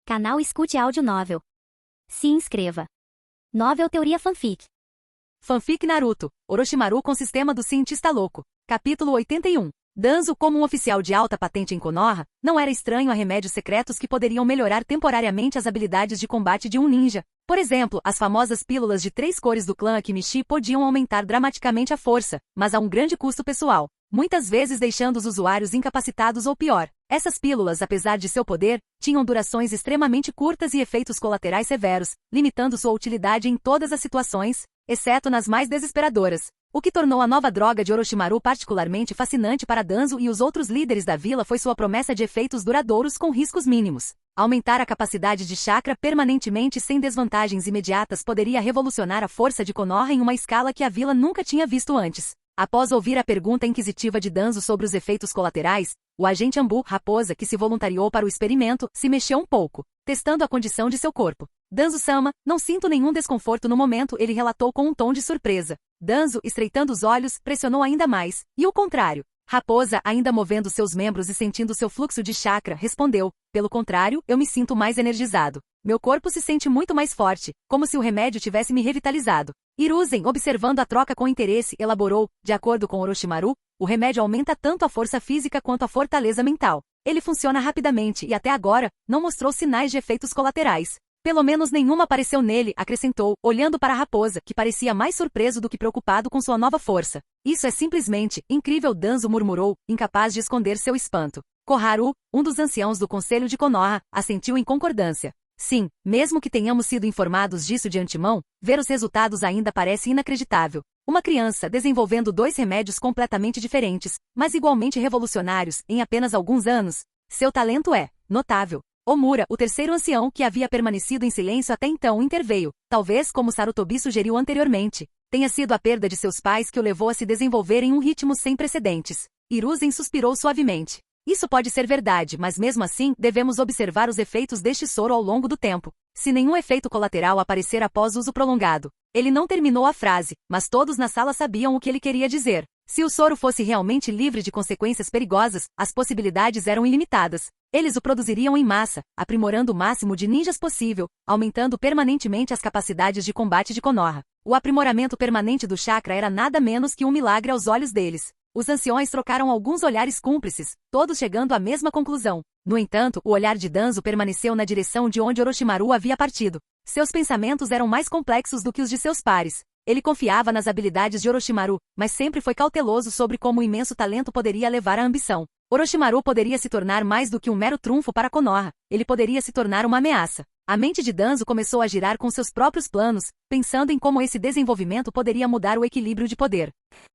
Canal Escute Áudio Novel. Se inscreva. Novel Teoria Fanfic. Fanfic Naruto, Orochimaru com sistema do cientista louco. Capítulo 81. Danzo, como um oficial de alta patente em Konoha, não era estranho a remédios secretos que poderiam melhorar temporariamente as habilidades de combate de um ninja. Por exemplo, as famosas pílulas de 3 cores do clã Akimichi podiam aumentar dramaticamente a força, mas a um grande custo pessoal, muitas vezes deixando os usuários incapacitados ou pior. Essas pílulas, apesar de seu poder, tinham durações extremamente curtas e efeitos colaterais severos, limitando sua utilidade em todas as situações, exceto nas mais desesperadoras. O que tornou a nova droga de Orochimaru particularmente fascinante para Danzo e os outros líderes da vila foi sua promessa de efeitos duradouros com riscos mínimos. Aumentar a capacidade de chakra permanentemente sem desvantagens imediatas poderia revolucionar a força de Konoha em uma escala que a vila nunca tinha visto antes. Após ouvir a pergunta inquisitiva de Danzo sobre os efeitos colaterais, o agente Ambu, raposa que se voluntariou para o experimento, se mexeu um pouco, testando a condição de seu corpo. Danzo-sama, não sinto nenhum desconforto no momento, ele relatou com um tom de surpresa. Danzo, estreitando os olhos, pressionou ainda mais, e o contrário. Raposa, ainda movendo seus membros e sentindo seu fluxo de chakra, respondeu: pelo contrário, eu me sinto mais energizado. Meu corpo se sente muito mais forte, como se o remédio tivesse me revitalizado. Hiruzen, observando a troca com interesse, elaborou: de acordo com Orochimaru, o remédio aumenta tanto a força física quanto a fortaleza mental. Ele funciona rapidamente e até agora, não mostrou sinais de efeitos colaterais. Pelo menos nenhuma apareceu nele, acrescentou, olhando para a raposa, que parecia mais surpreso do que preocupado com sua nova força. Isso é simplesmente incrível, Danzo murmurou, incapaz de esconder seu espanto. Koharu, um dos anciãos do conselho de Konoha, assentiu em concordância. Sim, mesmo que tenhamos sido informados disso de antemão, ver os resultados ainda parece inacreditável. Uma criança desenvolvendo 2 remédios completamente diferentes, mas igualmente revolucionários, em apenas alguns anos. Seu talento é notável. Omura, o terceiro ancião que havia permanecido em silêncio até então, interveio. Talvez, como Sarutobi sugeriu anteriormente, tenha sido a perda de seus pais que o levou a se desenvolver em um ritmo sem precedentes. Hiruzen suspirou suavemente. Isso pode ser verdade, mas mesmo assim, devemos observar os efeitos deste soro ao longo do tempo. Se nenhum efeito colateral aparecer após uso prolongado. Ele não terminou a frase, mas todos na sala sabiam o que ele queria dizer. Se o soro fosse realmente livre de consequências perigosas, as possibilidades eram ilimitadas. Eles o produziriam em massa, aprimorando o máximo de ninjas possível, aumentando permanentemente as capacidades de combate de Konoha. O aprimoramento permanente do chakra era nada menos que um milagre aos olhos deles. Os anciões trocaram alguns olhares cúmplices, todos chegando à mesma conclusão. No entanto, o olhar de Danzo permaneceu na direção de onde Orochimaru havia partido. Seus pensamentos eram mais complexos do que os de seus pares. Ele confiava nas habilidades de Orochimaru, mas sempre foi cauteloso sobre como o imenso talento poderia levar à ambição. Orochimaru poderia se tornar mais do que um mero trunfo para Konoha, ele poderia se tornar uma ameaça. A mente de Danzo começou a girar com seus próprios planos, pensando em como esse desenvolvimento poderia mudar o equilíbrio de poder.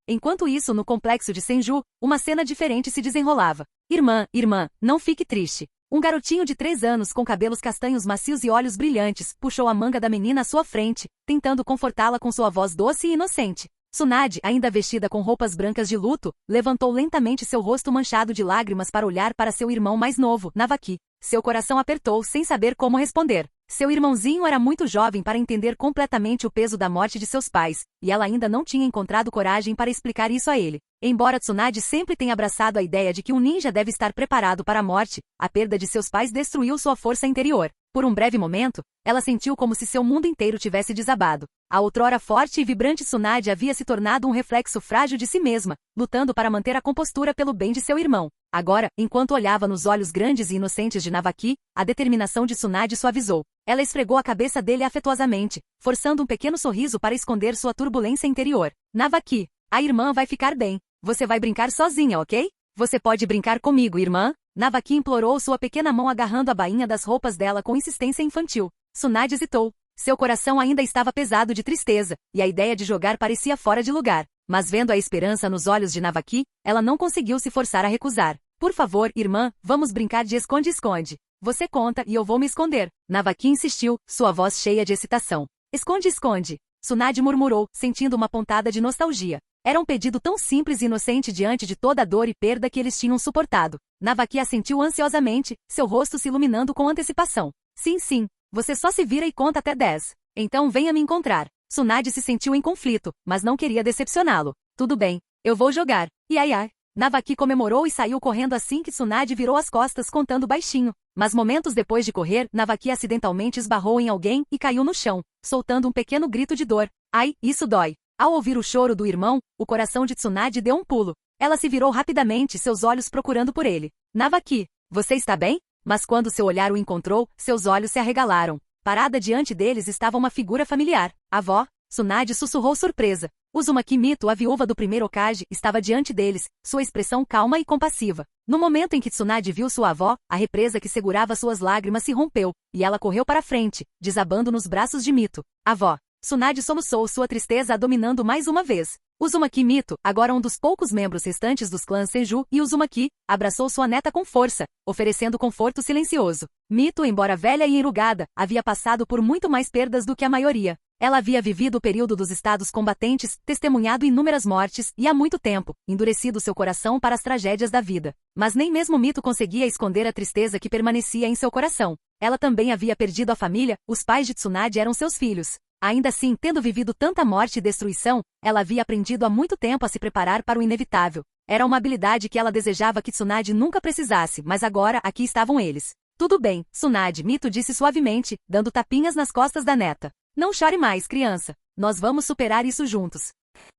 Enquanto isso, no complexo de Senju, uma cena diferente se desenrolava. Irmã, não fique triste. Um garotinho de 3 anos com cabelos castanhos macios e olhos brilhantes, puxou a manga da menina à sua frente, tentando confortá-la com sua voz doce e inocente. Tsunade, ainda vestida com roupas brancas de luto, levantou lentamente seu rosto manchado de lágrimas para olhar para seu irmão mais novo, Navaki. Seu coração apertou sem saber como responder. Seu irmãozinho era muito jovem para entender completamente o peso da morte de seus pais, e ela ainda não tinha encontrado coragem para explicar isso a ele. Embora Tsunade sempre tenha abraçado a ideia de que um ninja deve estar preparado para a morte, a perda de seus pais destruiu sua força interior. Por um breve momento, ela sentiu como se seu mundo inteiro tivesse desabado. A outrora forte e vibrante Tsunade havia se tornado um reflexo frágil de si mesma, lutando para manter a compostura pelo bem de seu irmão. Agora, enquanto olhava nos olhos grandes e inocentes de Navaki, a determinação de Tsunade suavizou. Ela esfregou a cabeça dele afetuosamente, forçando um pequeno sorriso para esconder sua turbulência interior. Navaki, a irmã vai ficar bem. Você vai brincar sozinha, ok? Você pode brincar comigo, irmã? Navaki implorou, sua pequena mão agarrando a bainha das roupas dela com insistência infantil. Tsunade hesitou. Seu coração ainda estava pesado de tristeza, e a ideia de jogar parecia fora de lugar. Mas vendo a esperança nos olhos de Navaki, ela não conseguiu se forçar a recusar. Por favor, irmã, vamos brincar de esconde-esconde. Você conta e eu vou me esconder. Navaki insistiu, sua voz cheia de excitação. Esconde-esconde. Tsunade murmurou, sentindo uma pontada de nostalgia. Era um pedido tão simples e inocente diante de toda a dor e perda que eles tinham suportado. Navaki assentiu ansiosamente, seu rosto se iluminando com antecipação. Sim, você só se vira e conta até 10. Então venha me encontrar. Tsunade se sentiu em conflito, mas não queria decepcioná-lo. Tudo bem, eu vou jogar. Ai. Navaki comemorou e saiu correndo assim que Tsunade virou as costas contando baixinho. Mas momentos depois de correr, Navaki acidentalmente esbarrou em alguém e caiu no chão, soltando um pequeno grito de dor. Ai, isso dói. Ao ouvir o choro do irmão, o coração de Tsunade deu um pulo. Ela se virou rapidamente, seus olhos procurando por ele. Navaki, você está bem? Mas quando seu olhar o encontrou, seus olhos se arregalaram. Parada diante deles estava uma figura familiar. A avó. Tsunade sussurrou surpresa. Uzumaki Mito, a viúva do primeiro Hokage, estava diante deles, sua expressão calma e compassiva. No momento em que Tsunade viu sua avó, a represa que segurava suas lágrimas se rompeu, e ela correu para frente, desabando nos braços de Mito. Avó. Tsunade soluçou, sua tristeza a dominando mais uma vez. Uzumaki Mito, agora um dos poucos membros restantes dos clãs Senju e Uzumaki, abraçou sua neta com força, oferecendo conforto silencioso. Mito, embora velha e enrugada, havia passado por muito mais perdas do que a maioria. Ela havia vivido o período dos estados combatentes, testemunhado inúmeras mortes, e há muito tempo, endurecido seu coração para as tragédias da vida. Mas nem mesmo Mito conseguia esconder a tristeza que permanecia em seu coração. Ela também havia perdido a família, os pais de Tsunade eram seus filhos. Ainda assim, tendo vivido tanta morte e destruição, ela havia aprendido há muito tempo a se preparar para o inevitável. Era uma habilidade que ela desejava que Tsunade nunca precisasse, mas agora aqui estavam eles. Tudo bem, Tsunade, Mito disse suavemente, dando tapinhas nas costas da neta. Não chore mais, criança. Nós vamos superar isso juntos.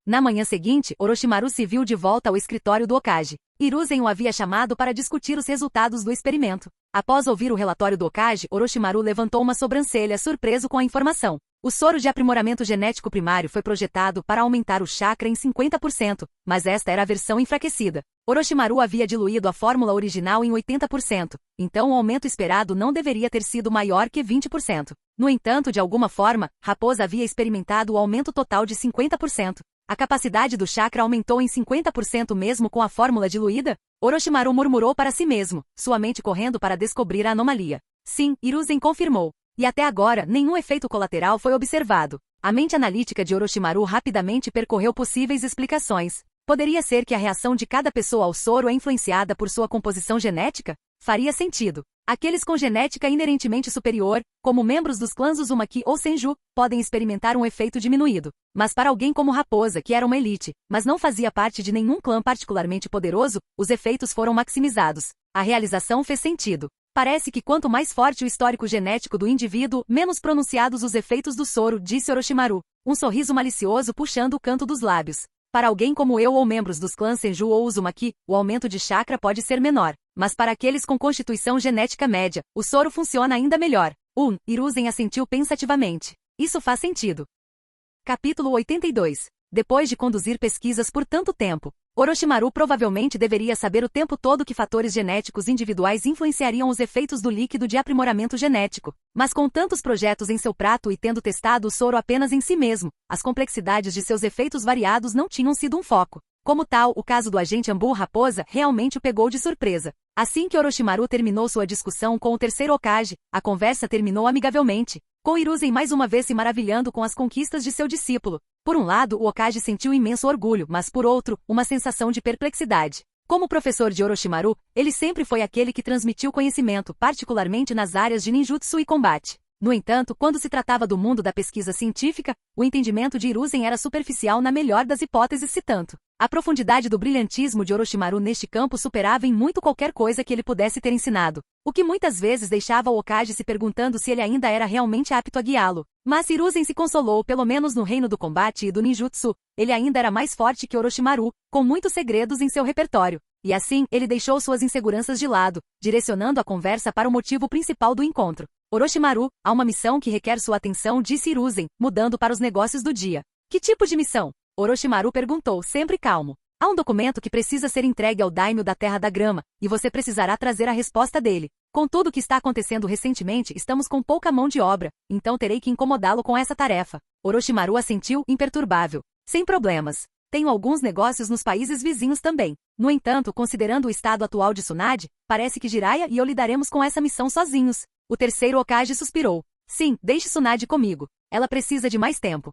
Na manhã seguinte, Orochimaru se viu de volta ao escritório do Hokage. Hiruzen o havia chamado para discutir os resultados do experimento. Após ouvir o relatório do Hokage, Orochimaru levantou uma sobrancelha, surpreso com a informação. O soro de aprimoramento genético primário foi projetado para aumentar o chakra em 50%, mas esta era a versão enfraquecida. Orochimaru havia diluído a fórmula original em 80%, então o aumento esperado não deveria ter sido maior que 20%. No entanto, de alguma forma, Raposa havia experimentado o aumento total de 50%. A capacidade do chakra aumentou em 50% mesmo com a fórmula diluída? Orochimaru murmurou para si mesmo, sua mente correndo para descobrir a anomalia. Sim, Hiruzen confirmou. E até agora, nenhum efeito colateral foi observado. A mente analítica de Orochimaru rapidamente percorreu possíveis explicações. Poderia ser que a reação de cada pessoa ao soro é influenciada por sua composição genética? Faria sentido. Aqueles com genética inerentemente superior, como membros dos clãs Uzumaki ou Senju, podem experimentar um efeito diminuído. Mas para alguém como Raposa, que era uma elite, mas não fazia parte de nenhum clã particularmente poderoso, os efeitos foram maximizados. A realização fez sentido. Parece que quanto mais forte o histórico genético do indivíduo, menos pronunciados os efeitos do soro, disse Orochimaru, um sorriso malicioso puxando o canto dos lábios. Para alguém como eu ou membros dos clãs Senju ou Uzumaki, o aumento de chakra pode ser menor. Mas para aqueles com constituição genética média, o soro funciona ainda melhor. Hiruzen assentiu pensativamente. Isso faz sentido. Capítulo 82. Depois de conduzir pesquisas por tanto tempo, Orochimaru provavelmente deveria saber o tempo todo que fatores genéticos individuais influenciariam os efeitos do líquido de aprimoramento genético. Mas com tantos projetos em seu prato e tendo testado o soro apenas em si mesmo, as complexidades de seus efeitos variados não tinham sido um foco. Como tal, o caso do agente Ambu Raposa realmente o pegou de surpresa. Assim que Orochimaru terminou sua discussão com o terceiro Hokage, a conversa terminou amigavelmente, com Hiruzen mais uma vez se maravilhando com as conquistas de seu discípulo. Por um lado, o Hokage sentiu imenso orgulho, mas por outro, uma sensação de perplexidade. Como professor de Orochimaru, ele sempre foi aquele que transmitiu conhecimento, particularmente nas áreas de ninjutsu e combate. No entanto, quando se tratava do mundo da pesquisa científica, o entendimento de Hiruzen era superficial na melhor das hipóteses, se tanto. A profundidade do brilhantismo de Orochimaru neste campo superava em muito qualquer coisa que ele pudesse ter ensinado, o que muitas vezes deixava o Hokage se perguntando se ele ainda era realmente apto a guiá-lo. Mas Hiruzen se consolou, pelo menos no reino do combate e do ninjutsu, ele ainda era mais forte que Orochimaru, com muitos segredos em seu repertório. E assim, ele deixou suas inseguranças de lado, direcionando a conversa para o motivo principal do encontro. Orochimaru, há uma missão que requer sua atenção, disse Hiruzen, mudando para os negócios do dia. Que tipo de missão? Orochimaru perguntou, sempre calmo. Há um documento que precisa ser entregue ao daimyo da Terra da Grama, e você precisará trazer a resposta dele. Com tudo o que está acontecendo recentemente, estamos com pouca mão de obra, então terei que incomodá-lo com essa tarefa. Orochimaru assentiu, imperturbável. Sem problemas. Tenho alguns negócios nos países vizinhos também. No entanto, considerando o estado atual de Tsunade, parece que Jiraiya e eu lidaremos com essa missão sozinhos. O terceiro Hokage suspirou. Sim, deixe Tsunade comigo. Ela precisa de mais tempo.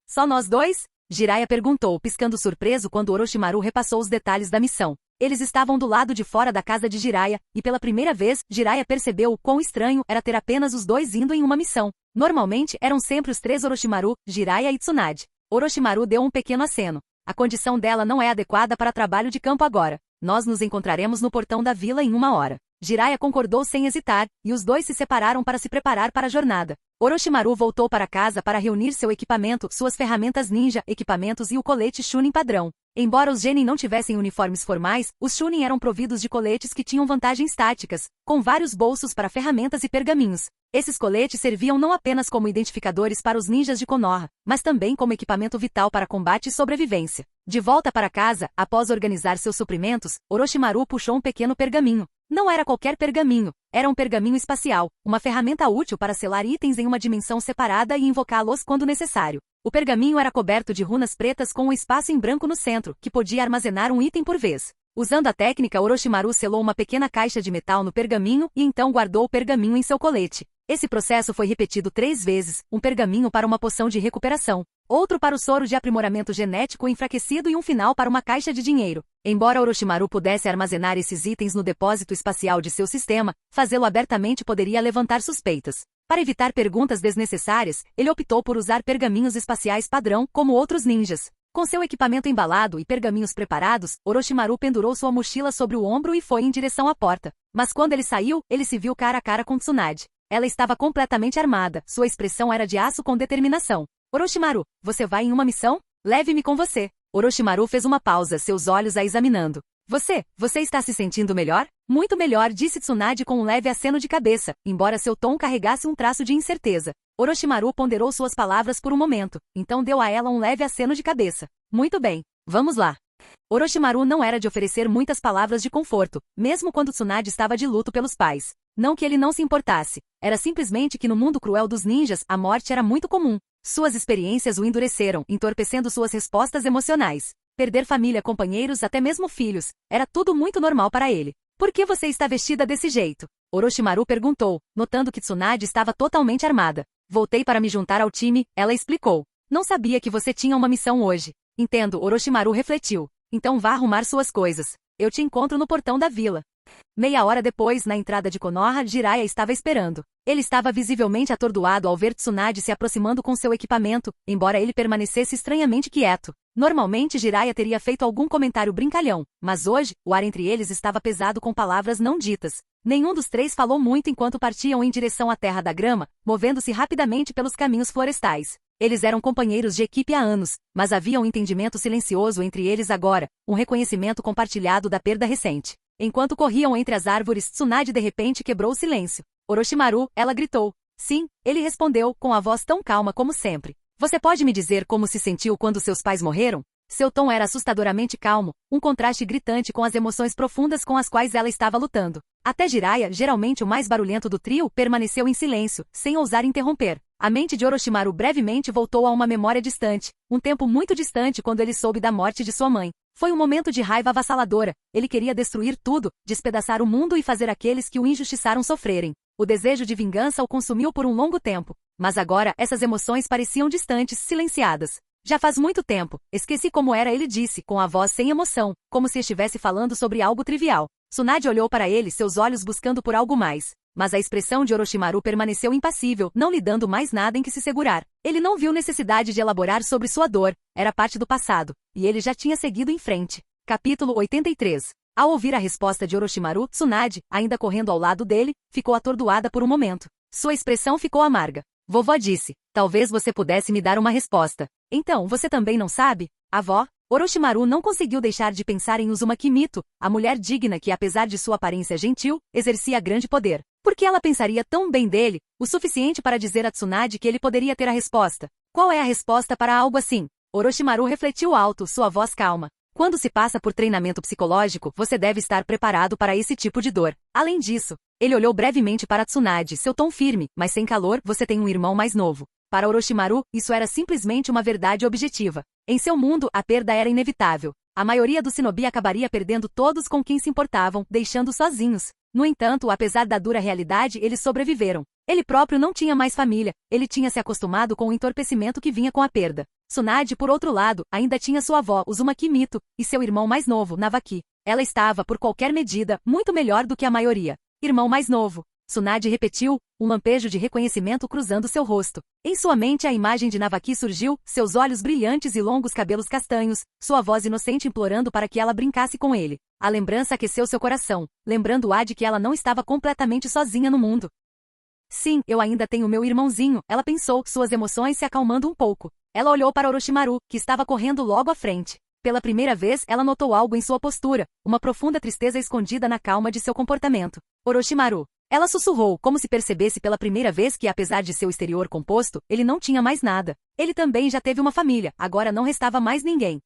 Só nós dois? Jiraiya perguntou, piscando surpreso quando Orochimaru repassou os detalhes da missão. Eles estavam do lado de fora da casa de Jiraiya, e pela primeira vez, Jiraiya percebeu o quão estranho era ter apenas os dois indo em uma missão. Normalmente, eram sempre os três Orochimaru, Jiraiya e Tsunade. Orochimaru deu um pequeno aceno. A condição dela não é adequada para trabalho de campo agora. Nós nos encontraremos no portão da vila em 1 hora. Jiraiya concordou sem hesitar, e os dois se separaram para se preparar para a jornada. Orochimaru voltou para casa para reunir seu equipamento, suas ferramentas ninja, equipamentos e o colete Chunin padrão. Embora os genin não tivessem uniformes formais, os Chunin eram providos de coletes que tinham vantagens táticas, com vários bolsos para ferramentas e pergaminhos. Esses coletes serviam não apenas como identificadores para os ninjas de Konoha, mas também como equipamento vital para combate e sobrevivência. De volta para casa, após organizar seus suprimentos, Orochimaru puxou um pequeno pergaminho. Não era qualquer pergaminho, era um pergaminho espacial, uma ferramenta útil para selar itens em uma dimensão separada e invocá-los quando necessário. O pergaminho era coberto de runas pretas com um espaço em branco no centro, que podia armazenar um item por vez. Usando a técnica, Orochimaru selou uma pequena caixa de metal no pergaminho e então guardou o pergaminho em seu colete. Esse processo foi repetido 3 vezes, um pergaminho para uma poção de recuperação, outro para o soro de aprimoramento genético enfraquecido e um final para uma caixa de dinheiro. Embora Orochimaru pudesse armazenar esses itens no depósito espacial de seu sistema, fazê-lo abertamente poderia levantar suspeitas. Para evitar perguntas desnecessárias, ele optou por usar pergaminhos espaciais padrão como outros ninjas. Com seu equipamento embalado e pergaminhos preparados, Orochimaru pendurou sua mochila sobre o ombro e foi em direção à porta. Mas quando ele saiu, ele se viu cara a cara com Tsunade. Ela estava completamente armada, sua expressão era de aço com determinação. Orochimaru, você vai em uma missão? Leve-me com você. Orochimaru fez uma pausa, seus olhos a examinando. Você está se sentindo melhor? Muito melhor, disse Tsunade com um leve aceno de cabeça, embora seu tom carregasse um traço de incerteza. Orochimaru ponderou suas palavras por um momento, então deu a ela um leve aceno de cabeça. Muito bem, vamos lá. Orochimaru não era de oferecer muitas palavras de conforto, mesmo quando Tsunade estava de luto pelos pais. Não que ele não se importasse, era simplesmente que no mundo cruel dos ninjas, a morte era muito comum. Suas experiências o endureceram, entorpecendo suas respostas emocionais. Perder família, companheiros, até mesmo filhos, era tudo muito normal para ele. Por que você está vestida desse jeito? Orochimaru perguntou, notando que Tsunade estava totalmente armada. Voltei para me juntar ao time, ela explicou. Não sabia que você tinha uma missão hoje. Entendo, Orochimaru refletiu. Então vá arrumar suas coisas. Eu te encontro no portão da vila. Meia hora depois, na entrada de Konoha, Jiraiya estava esperando. Ele estava visivelmente atordoado ao ver Tsunade se aproximando com seu equipamento, embora ele permanecesse estranhamente quieto. Normalmente Jiraiya teria feito algum comentário brincalhão, mas hoje, o ar entre eles estava pesado com palavras não ditas. Nenhum dos três falou muito enquanto partiam em direção à Terra da Grama, movendo-se rapidamente pelos caminhos florestais. Eles eram companheiros de equipe há anos, mas havia um entendimento silencioso entre eles agora, um reconhecimento compartilhado da perda recente. Enquanto corriam entre as árvores, Tsunade de repente quebrou o silêncio. Orochimaru, ela gritou. Sim, ele respondeu, com a voz tão calma como sempre. Você pode me dizer como se sentiu quando seus pais morreram? Seu tom era assustadoramente calmo, um contraste gritante com as emoções profundas com as quais ela estava lutando. Até Jiraiya, geralmente o mais barulhento do trio, permaneceu em silêncio, sem ousar interromper. A mente de Orochimaru brevemente voltou a uma memória distante, um tempo muito distante quando ele soube da morte de sua mãe. Foi um momento de raiva avassaladora, ele queria destruir tudo, despedaçar o mundo e fazer aqueles que o injustiçaram sofrerem. O desejo de vingança o consumiu por um longo tempo, mas agora essas emoções pareciam distantes, silenciadas. Já faz muito tempo, esqueci como era, ele disse, com a voz sem emoção, como se estivesse falando sobre algo trivial. Tsunade olhou para ele, seus olhos buscando por algo mais. Mas a expressão de Orochimaru permaneceu impassível, não lhe dando mais nada em que se segurar. Ele não viu necessidade de elaborar sobre sua dor, era parte do passado, e ele já tinha seguido em frente. Capítulo 83. Ao ouvir a resposta de Orochimaru, Tsunade, ainda correndo ao lado dele, ficou atordoada por um momento. Sua expressão ficou amarga. Vovó disse, talvez você pudesse me dar uma resposta. Então, você também não sabe? Avó? Orochimaru não conseguiu deixar de pensar em Uzumaki Mito, a mulher digna que, apesar de sua aparência gentil, exercia grande poder. Por que ela pensaria tão bem dele, o suficiente para dizer a Tsunade que ele poderia ter a resposta? Qual é a resposta para algo assim? Orochimaru refletiu alto, sua voz calma. Quando se passa por treinamento psicológico, você deve estar preparado para esse tipo de dor. Além disso, ele olhou brevemente para Tsunade, seu tom firme, mas sem calor, você tem um irmão mais novo. Para Orochimaru, isso era simplesmente uma verdade objetiva. Em seu mundo, a perda era inevitável. A maioria dos shinobi acabaria perdendo todos com quem se importavam, deixando sozinhos. No entanto, apesar da dura realidade, eles sobreviveram. Ele próprio não tinha mais família, ele tinha se acostumado com o entorpecimento que vinha com a perda. Tsunade, por outro lado, ainda tinha sua avó, Uzumaki Mito, e seu irmão mais novo, Navaki. Ela estava, por qualquer medida, muito melhor do que a maioria. Irmão mais novo. Tsunade repetiu, um lampejo de reconhecimento cruzando seu rosto. Em sua mente a imagem de Navaki surgiu, seus olhos brilhantes e longos cabelos castanhos, sua voz inocente implorando para que ela brincasse com ele. A lembrança aqueceu seu coração, lembrando-a de que ela não estava completamente sozinha no mundo. Sim, eu ainda tenho meu irmãozinho, ela pensou, suas emoções se acalmando um pouco. Ela olhou para Orochimaru, que estava correndo logo à frente. Pela primeira vez, ela notou algo em sua postura, uma profunda tristeza escondida na calma de seu comportamento. Orochimaru. Ela sussurrou, como se percebesse pela primeira vez que, apesar de seu exterior composto, ele não tinha mais nada. Ele também já teve uma família, agora não restava mais ninguém.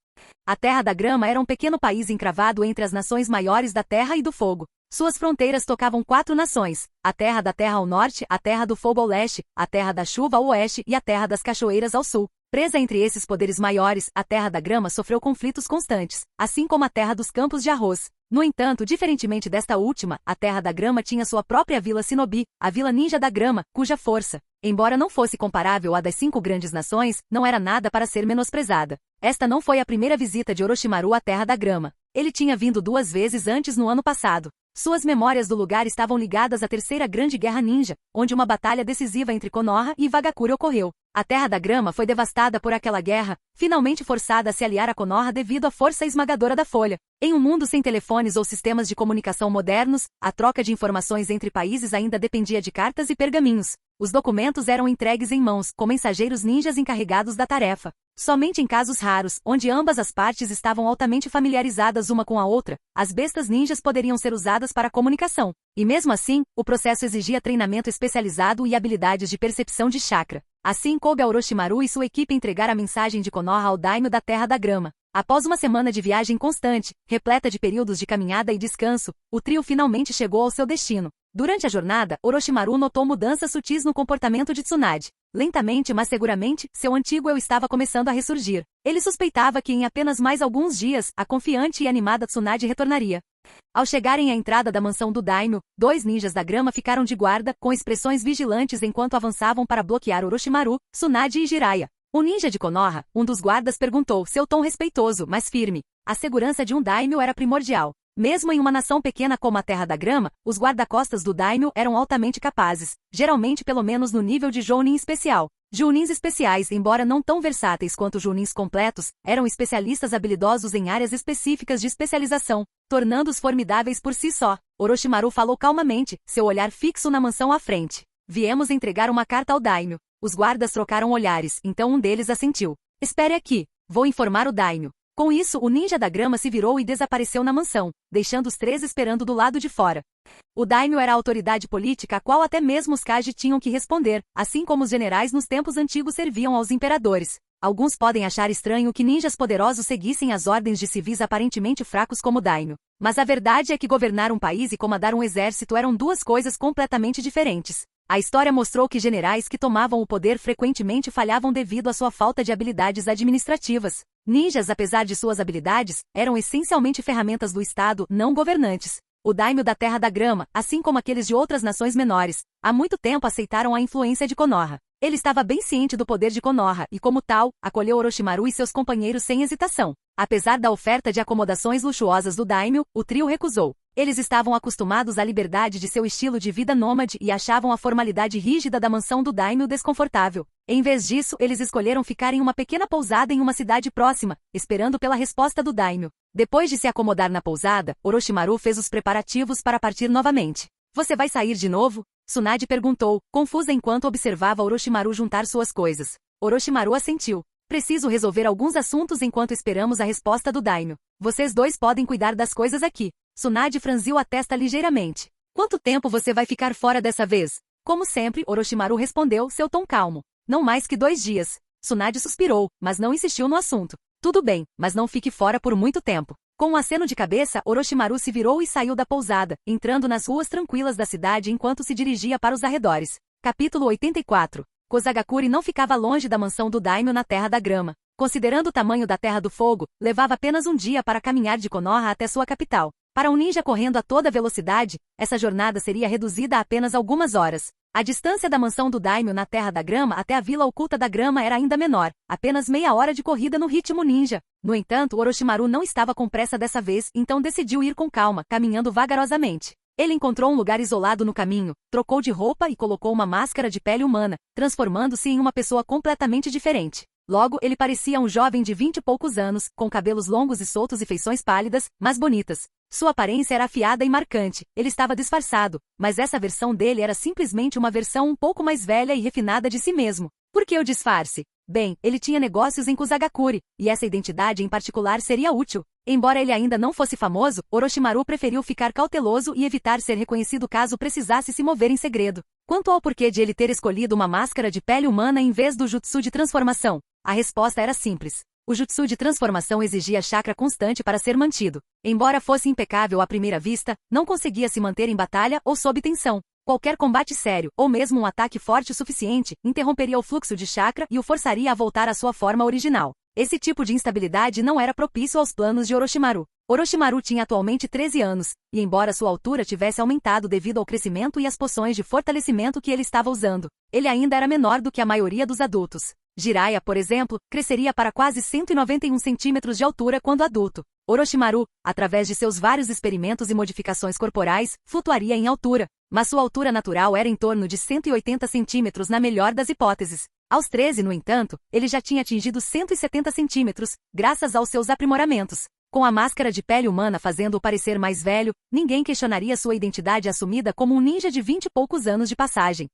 A Terra da Grama era um pequeno país encravado entre as nações maiores da Terra e do Fogo. Suas fronteiras tocavam 4 nações, a Terra da Terra ao norte, a Terra do Fogo ao leste, a Terra da Chuva ao oeste e a Terra das Cachoeiras ao sul. Presa entre esses poderes maiores, a Terra da Grama sofreu conflitos constantes, assim como a Terra dos Campos de Arroz. No entanto, diferentemente desta última, a Terra da Grama tinha sua própria Vila Shinobi, a Vila Ninja da Grama, cuja força, embora não fosse comparável à das 5 grandes nações, não era nada para ser menosprezada. Esta não foi a primeira visita de Orochimaru à Terra da Grama. Ele tinha vindo 2 vezes antes no ano passado. Suas memórias do lugar estavam ligadas à Terceira Grande Guerra Ninja, onde uma batalha decisiva entre Konoha e Vagakure ocorreu. A Terra da Grama foi devastada por aquela guerra, finalmente forçada a se aliar a Konoha devido à força esmagadora da Folha. Em um mundo sem telefones ou sistemas de comunicação modernos, a troca de informações entre países ainda dependia de cartas e pergaminhos. Os documentos eram entregues em mãos, com mensageiros ninjas encarregados da tarefa. Somente em casos raros, onde ambas as partes estavam altamente familiarizadas uma com a outra, as bestas ninjas poderiam ser usadas para comunicação. E mesmo assim, o processo exigia treinamento especializado e habilidades de percepção de chakra. Assim coube a Orochimaru e sua equipe entregar a mensagem de Konoha ao Daimyo da Terra da Grama. Após uma semana de viagem constante, repleta de períodos de caminhada e descanso, o trio finalmente chegou ao seu destino. Durante a jornada, Orochimaru notou mudanças sutis no comportamento de Tsunade. Lentamente, mas seguramente, seu antigo eu estava começando a ressurgir. Ele suspeitava que em apenas mais alguns dias, a confiante e animada Tsunade retornaria. Ao chegarem à entrada da mansão do Daimyo, 2 ninjas da grama ficaram de guarda, com expressões vigilantes enquanto avançavam para bloquear Orochimaru, Tsunade e Jiraiya. O ninja de Konoha, um dos guardas perguntou, seu tom respeitoso, mas firme. A segurança de um Daimyo era primordial. Mesmo em uma nação pequena como a Terra da Grama, os guarda-costas do Daimyo eram altamente capazes, geralmente pelo menos no nível de Jounin especial. Jounins especiais, embora não tão versáteis quanto Jounins completos, eram especialistas habilidosos em áreas específicas de especialização, tornando-os formidáveis por si só. Orochimaru falou calmamente, seu olhar fixo na mansão à frente. Viemos entregar uma carta ao Daimyo. Os guardas trocaram olhares, então um deles assentiu. Espere aqui, vou informar o Daimyo. Com isso, o ninja da grama se virou e desapareceu na mansão, deixando os 3 esperando do lado de fora. O Daimyo era a autoridade política a qual até mesmo os Kage tinham que responder, assim como os generais nos tempos antigos serviam aos imperadores. Alguns podem achar estranho que ninjas poderosos seguissem as ordens de civis aparentemente fracos como o Daimyo. Mas a verdade é que governar um país e comandar um exército eram 2 coisas completamente diferentes. A história mostrou que generais que tomavam o poder frequentemente falhavam devido à sua falta de habilidades administrativas. Ninjas, apesar de suas habilidades, eram essencialmente ferramentas do Estado, não governantes. O Daimyo da Terra da Grama, assim como aqueles de outras nações menores, há muito tempo aceitaram a influência de Konoha. Ele estava bem ciente do poder de Konoha e, como tal, acolheu Orochimaru e seus companheiros sem hesitação. Apesar da oferta de acomodações luxuosas do Daimyo, o trio recusou. Eles estavam acostumados à liberdade de seu estilo de vida nômade e achavam a formalidade rígida da mansão do Daimyo desconfortável. Em vez disso, eles escolheram ficar em uma pequena pousada em uma cidade próxima, esperando pela resposta do Daimyo. Depois de se acomodar na pousada, Orochimaru fez os preparativos para partir novamente. Você vai sair de novo? Tsunade perguntou, confusa enquanto observava Orochimaru juntar suas coisas. Orochimaru assentiu. Preciso resolver alguns assuntos enquanto esperamos a resposta do Daimyo. Vocês 2 podem cuidar das coisas aqui. Tsunade franziu a testa ligeiramente. Quanto tempo você vai ficar fora dessa vez? Como sempre, Orochimaru respondeu, seu tom calmo. Não mais que 2 dias. Tsunade suspirou, mas não insistiu no assunto. Tudo bem, mas não fique fora por muito tempo. Com um aceno de cabeça, Orochimaru se virou e saiu da pousada, entrando nas ruas tranquilas da cidade enquanto se dirigia para os arredores. Capítulo 84. Kozagakure não ficava longe da mansão do Daimyo na Terra da Grama. Considerando o tamanho da Terra do Fogo, levava apenas um dia para caminhar de Konoha até sua capital. Para um ninja correndo a toda velocidade, essa jornada seria reduzida a apenas algumas horas. A distância da mansão do Daimyo na Terra da Grama até a Vila Oculta da Grama era ainda menor, apenas meia hora de corrida no ritmo ninja. No entanto, Orochimaru não estava com pressa dessa vez, então decidiu ir com calma, caminhando vagarosamente. Ele encontrou um lugar isolado no caminho, trocou de roupa e colocou uma máscara de pele humana, transformando-se em uma pessoa completamente diferente. Logo, ele parecia um jovem de 20 e poucos anos, com cabelos longos e soltos e feições pálidas, mas bonitas. Sua aparência era afiada e marcante, ele estava disfarçado, mas essa versão dele era simplesmente uma versão um pouco mais velha e refinada de si mesmo. Por que o disfarce? Bem, ele tinha negócios em Kusagakure, e essa identidade em particular seria útil. Embora ele ainda não fosse famoso, Orochimaru preferiu ficar cauteloso e evitar ser reconhecido caso precisasse se mover em segredo. Quanto ao porquê de ele ter escolhido uma máscara de pele humana em vez do jutsu de transformação, a resposta era simples. O jutsu de transformação exigia chakra constante para ser mantido. Embora fosse impecável à primeira vista, não conseguia se manter em batalha ou sob tensão. Qualquer combate sério, ou mesmo um ataque forte o suficiente, interromperia o fluxo de chakra e o forçaria a voltar à sua forma original. Esse tipo de instabilidade não era propício aos planos de Orochimaru. Orochimaru tinha atualmente 13 anos, e embora sua altura tivesse aumentado devido ao crescimento e às poções de fortalecimento que ele estava usando, ele ainda era menor do que a maioria dos adultos. Jiraiya, por exemplo, cresceria para quase 191 centímetros de altura quando adulto. Orochimaru, através de seus vários experimentos e modificações corporais, flutuaria em altura, mas sua altura natural era em torno de 180 centímetros na melhor das hipóteses. Aos 13, no entanto, ele já tinha atingido 170 centímetros, graças aos seus aprimoramentos. Com a máscara de pele humana fazendo-o parecer mais velho, ninguém questionaria sua identidade assumida como um ninja de 20 e poucos anos de passagem.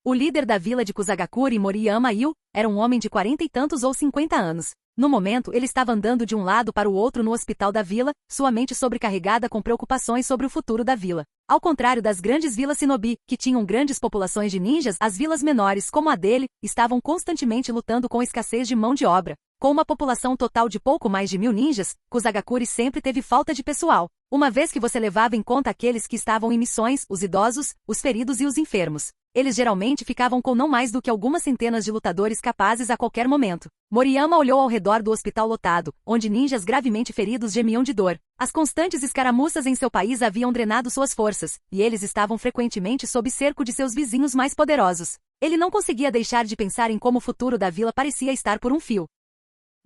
O líder da vila de Kusagakure, Moriyama Yu, era um homem de 40 e tantos ou 50 anos. No momento, ele estava andando de um lado para o outro no hospital da vila, sua mente sobrecarregada com preocupações sobre o futuro da vila. Ao contrário das grandes vilas shinobi, que tinham grandes populações de ninjas, as vilas menores, como a dele, estavam constantemente lutando com escassez de mão de obra. Com uma população total de pouco mais de 1000 ninjas, Kusagakure sempre teve falta de pessoal, uma vez que você levava em conta aqueles que estavam em missões, os idosos, os feridos e os enfermos. Eles geralmente ficavam com não mais do que algumas centenas de lutadores capazes a qualquer momento. Moriyama olhou ao redor do hospital lotado, onde ninjas gravemente feridos gemiam de dor. As constantes escaramuças em seu país haviam drenado suas forças, e eles estavam frequentemente sob cerco de seus vizinhos mais poderosos. Ele não conseguia deixar de pensar em como o futuro da vila parecia estar por um fio.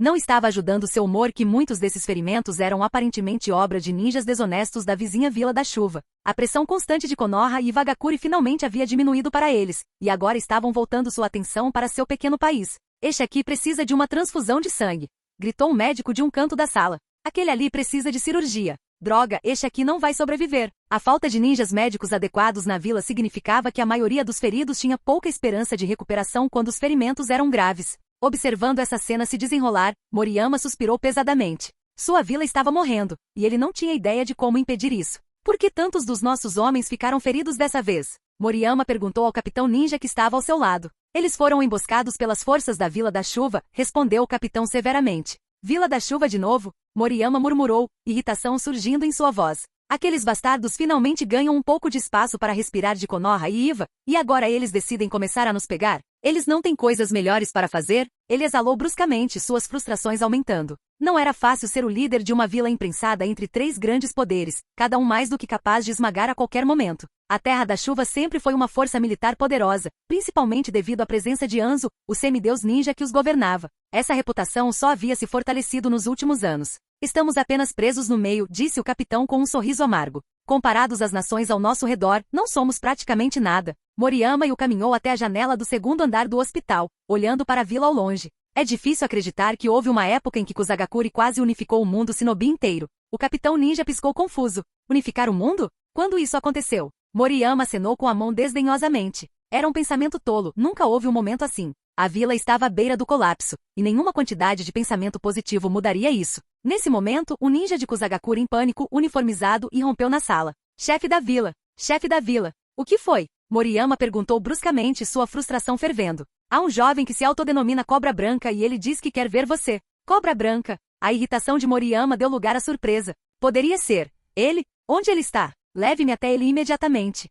Não estava ajudando seu humor que muitos desses ferimentos eram aparentemente obra de ninjas desonestos da vizinha Vila da Chuva. A pressão constante de Konoha e Iwagakure finalmente havia diminuído para eles, e agora estavam voltando sua atenção para seu pequeno país. Este aqui precisa de uma transfusão de sangue, gritou um médico de um canto da sala. Aquele ali precisa de cirurgia. Droga, este aqui não vai sobreviver. A falta de ninjas médicos adequados na vila significava que a maioria dos feridos tinha pouca esperança de recuperação quando os ferimentos eram graves. Observando essa cena se desenrolar, Moriyama suspirou pesadamente. Sua vila estava morrendo, e ele não tinha ideia de como impedir isso. Por que tantos dos nossos homens ficaram feridos dessa vez? Moriyama perguntou ao capitão ninja que estava ao seu lado. Eles foram emboscados pelas forças da Vila da Chuva, respondeu o capitão severamente. Vila da Chuva de novo? Moriyama murmurou, irritação surgindo em sua voz. Aqueles bastardos finalmente ganham um pouco de espaço para respirar de Konoha e Iva, e agora eles decidem começar a nos pegar? Eles não têm coisas melhores para fazer? Ele exalou bruscamente, suas frustrações aumentando. Não era fácil ser o líder de uma vila imprensada entre 3 grandes poderes, cada um mais do que capaz de esmagar a qualquer momento. A Terra da Chuva sempre foi uma força militar poderosa, principalmente devido à presença de Anzo, o semideus ninja que os governava. Essa reputação só havia se fortalecido nos últimos anos. Estamos apenas presos no meio, disse o capitão com um sorriso amargo. Comparados às nações ao nosso redor, não somos praticamente nada. Moriyama o caminhou até a janela do 2º andar do hospital, olhando para a vila ao longe. É difícil acreditar que houve uma época em que Kusagakure quase unificou o mundo shinobi inteiro. O capitão ninja piscou confuso. Unificar o mundo? Quando isso aconteceu? Moriyama acenou com a mão desdenhosamente. Era um pensamento tolo, nunca houve um momento assim. A vila estava à beira do colapso, e nenhuma quantidade de pensamento positivo mudaria isso. Nesse momento, o ninja de Kusagakure em pânico, uniformizado, irrompeu na sala. Chefe da vila! Chefe da vila! O que foi? Moriyama perguntou bruscamente, sua frustração fervendo. Há um jovem que se autodenomina Cobra Branca e ele diz que quer ver você. Cobra Branca? A irritação de Moriyama deu lugar à surpresa. Poderia ser. Ele? Onde ele está? Leve-me até ele imediatamente.